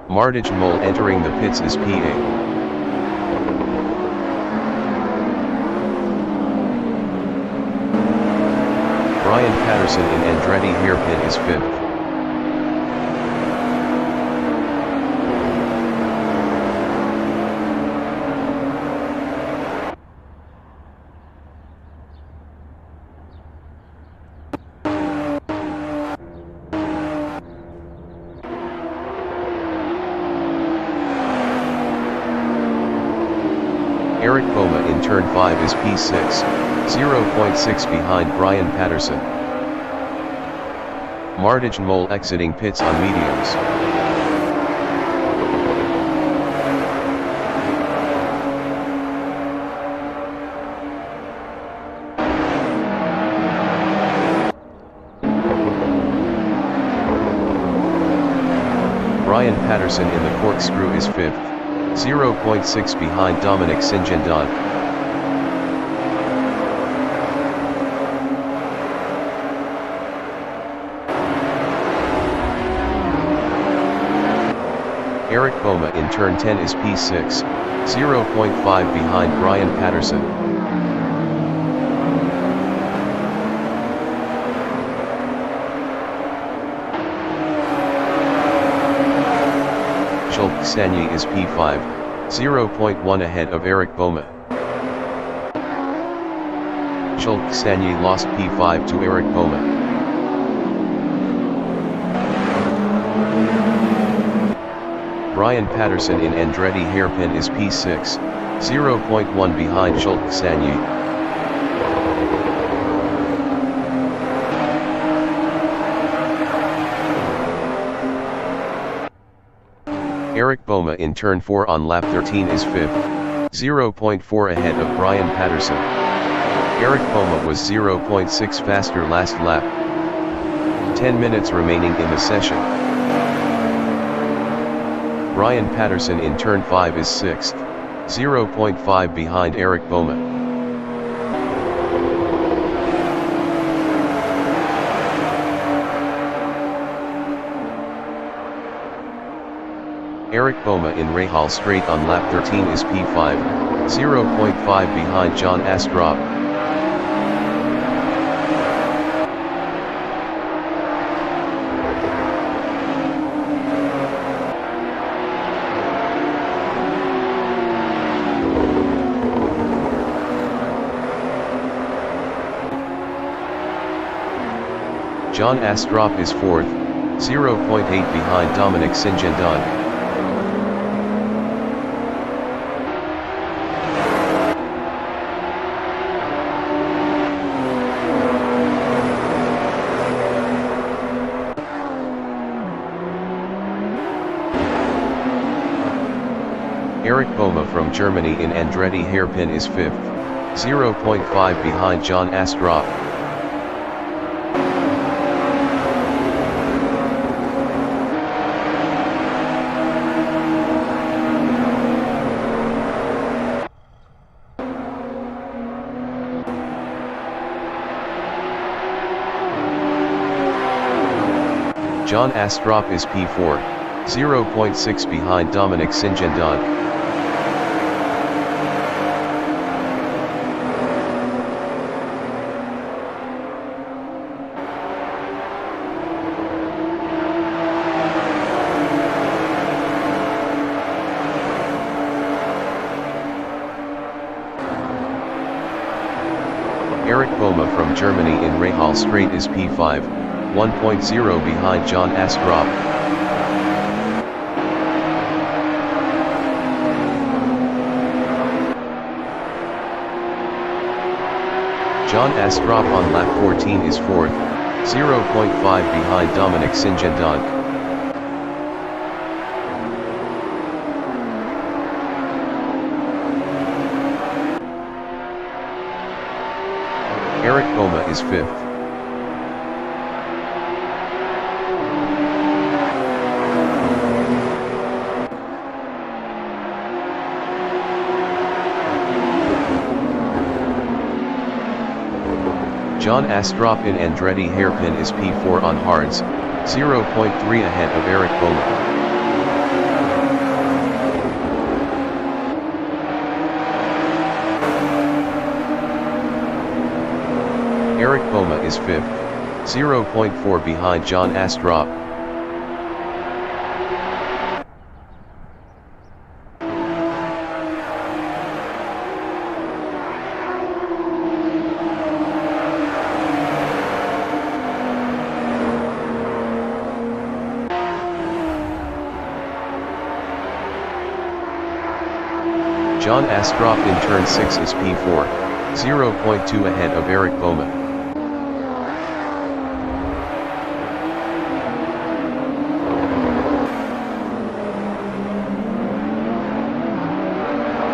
Martijn Mol entering the pits is P8. Brian Patterson in Andretti hairpin is 5th. Eric Boma in turn 5 is P6, 0.6 behind Brian Patterson. Mardij Mole exiting pits on mediums. Brian Patterson in the corkscrew is 5th, 0.6 behind Dominic Sinjendon. Eric Boma in turn 10 is P6, 0.5 behind Brian Patterson. Schulk Sanyi is P5, 0.1 ahead of Eric Boma. Schulk Sanyi lost P5 to Eric Boma. Brian Patterson in Andretti hairpin is P6, 0.1 behind Schulk Sanyi. Eric Boma in turn 4 on lap 13 is 5th, 0.4 ahead of Brian Patterson. Eric Boma was 0.6 faster last lap. 10 minutes remaining in the session. Brian Patterson in turn 5 is 6th, 0.5 behind Eric Boma. Eric Boma in Rahal straight on lap 13 is P5, 0.5 behind John Astrup. John Astrup is 4th, 0.8 behind Dominic Sinjendon. Eric Boma from Germany in Andretti hairpin is 5th, 0.5 behind John Astrup. John Astrup is P4, 0.6 behind Dominic Sinjendon. Eric Boma from Germany in Rahal straight is P5, 1.0 behind John Astrup. John Astrup on lap 14 is 4th, 0.5 behind Dominic Sinjendon. Eric Boma is 5th. John Astrup in Andretti hairpin is P4 on hards, 0.3 ahead of Eric Boma. Eric Boma is 5th, 0.4 behind John Astrup. John Astrup in turn 6 is P4, 0.2 ahead of Eric Boma.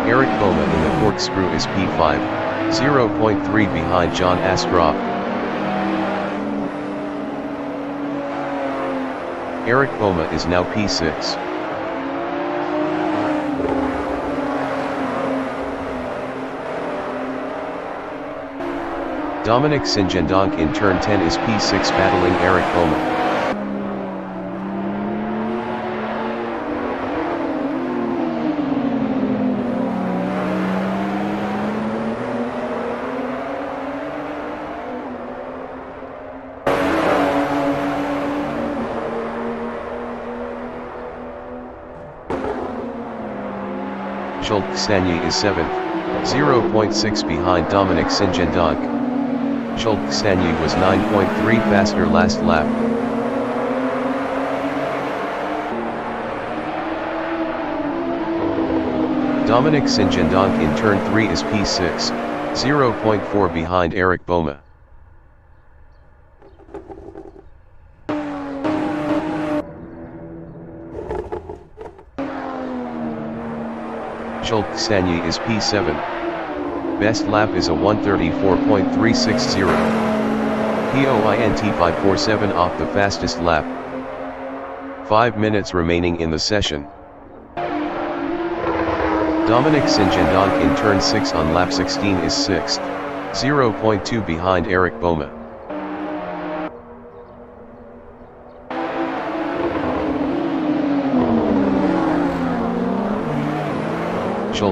Eric Boma in the corkscrew is P5, 0.3 behind John Astrup. Eric Boma is now P6. Dominic Singendonk in turn 10 is P6 battling Eric Boma. Sanyi is 7th, 0.6 behind Dominic Singendonk. Sanyi was 9.3 faster last lap. Dominic Singendonk in turn 3 is P6, 0.4 behind Eric Boma. Sanyi is P7. Best lap is a 1:34.360. Point 547 off the fastest lap. 5 minutes remaining in the session. Dominic Singendonk in turn 6 on lap 16 is 6th, 0.2 behind Eric Boma.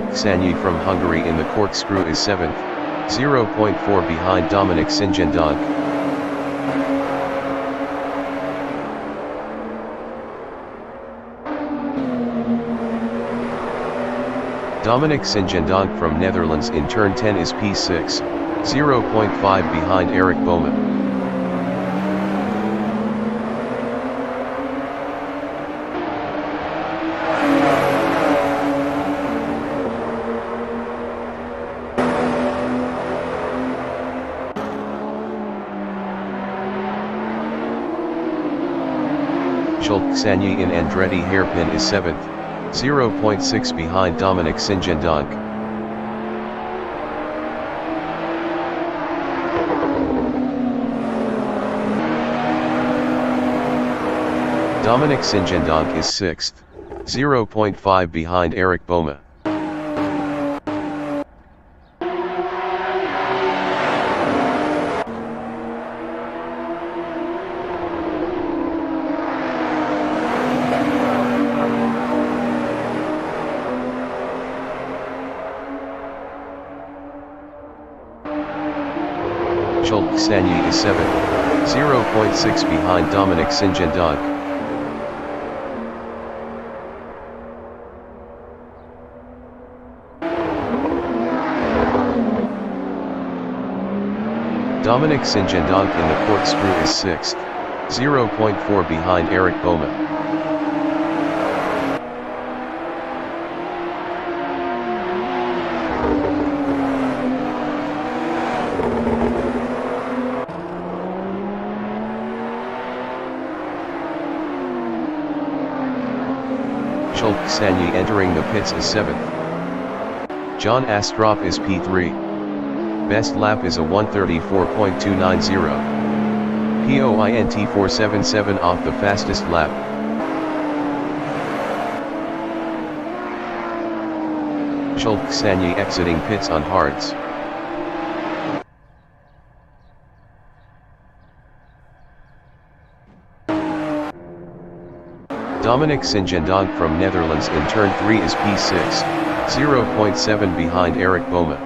Sanyi from Hungary in the corkscrew is 7th, 0.4 behind Dominic Singendonk. Dominic Singendonk from Netherlands in turn 10 is P6, 0.5 behind Eric Boma. Sanyi in Andretti hairpin is 7th, 0.6 behind Dominic Singendonk. Dominic Singendonk is 6th, 0.5 behind Eric Boma. Sanyi is 7th, 0.6 behind Dominic Singendonk. Dominic Singendonk in the corkscrew is 6th, 0.4 behind Eric Boma. Sanyi entering the pits is 7th. John Astrup is P3. Best lap is a 1:34.290. Point 477 off the fastest lap. Sanyi exiting pits on hards. Dominic Singendonk from Netherlands in turn 3 is P6, 0.7 behind Eric Boma.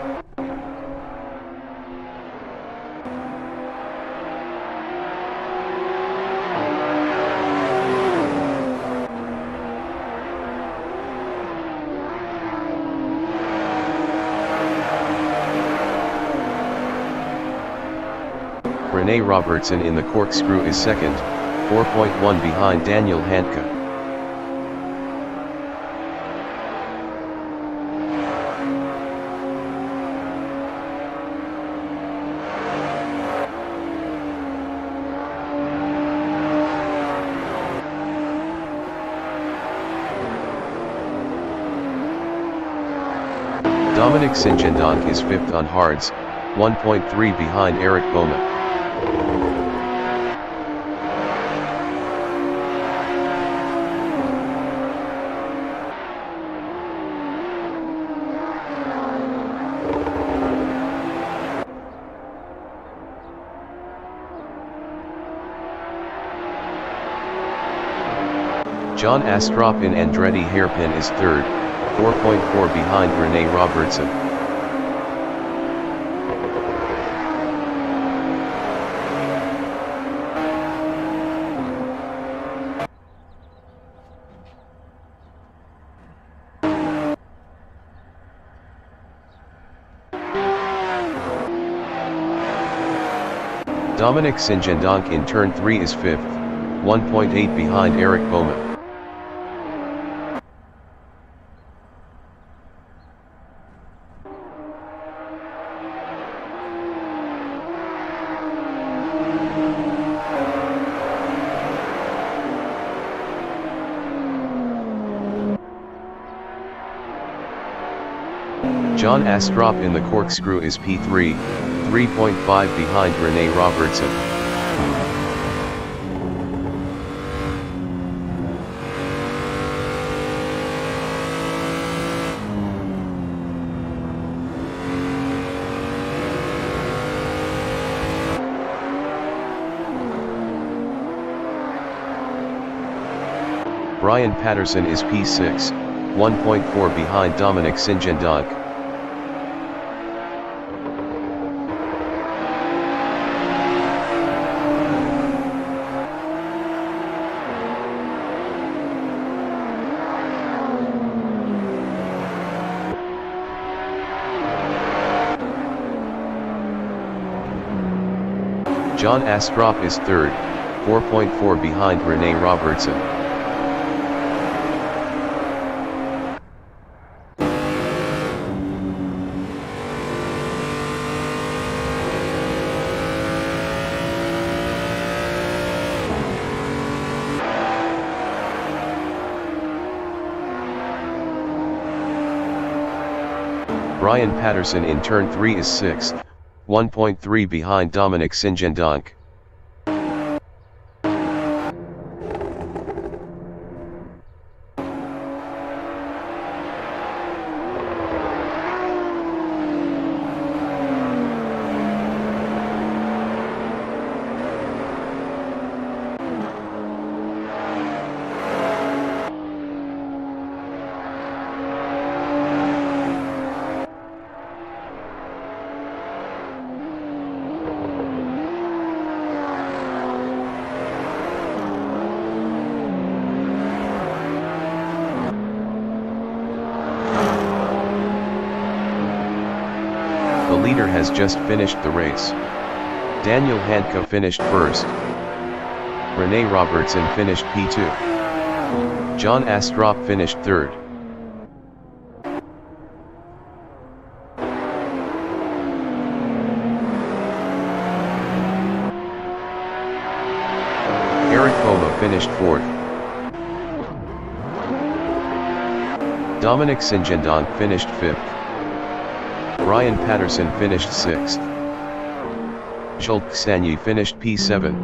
Rene Robertson in the corkscrew is 2nd, 4.1 behind Daniel Handke. Dominic Singendonk is 5th on hards, 1.3 behind Eric Bowman. John Astrup in Andretti hairpin is 3rd, 4.4 behind Rene Robertson. Dominic Singendonk in turn 3 is 5th, 1.8 behind Eric Bowman. John Astrup in the corkscrew is P3, 3.5 behind Rene Robertson. Brian Patterson is P6, 1.4 behind Dominic Singendonk. John Astrup is 3rd, 4.4 behind Rene Robertson. Brian Patterson in turn 3 is 6th, 1.3 behind Dominic Singendonk. The leader has just finished the race. Daniel Hanka finished 1st. Rene Robertson finished P2. John Astrup finished 3rd. Eric Bowman finished 4th. Dominic Singendonk finished 5th. Brian Patterson finished 6th. Schultz Sanyi finished P7.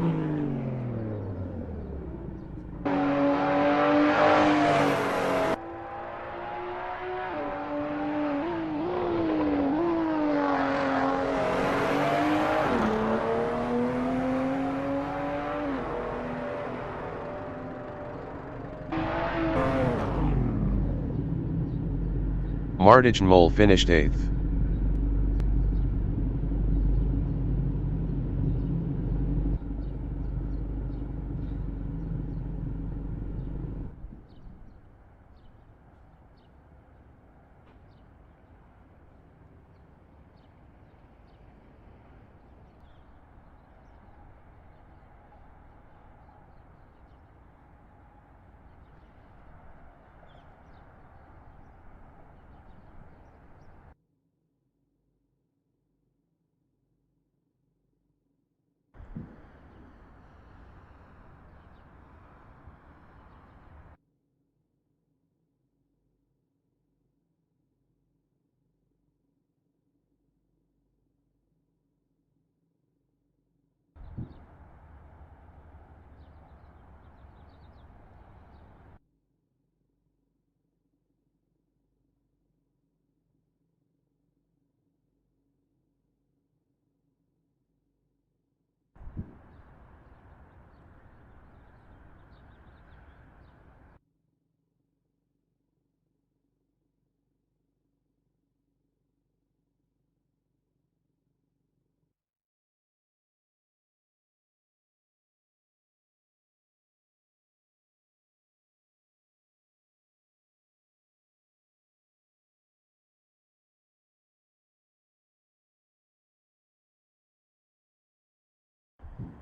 Martijn Mol finished 8th.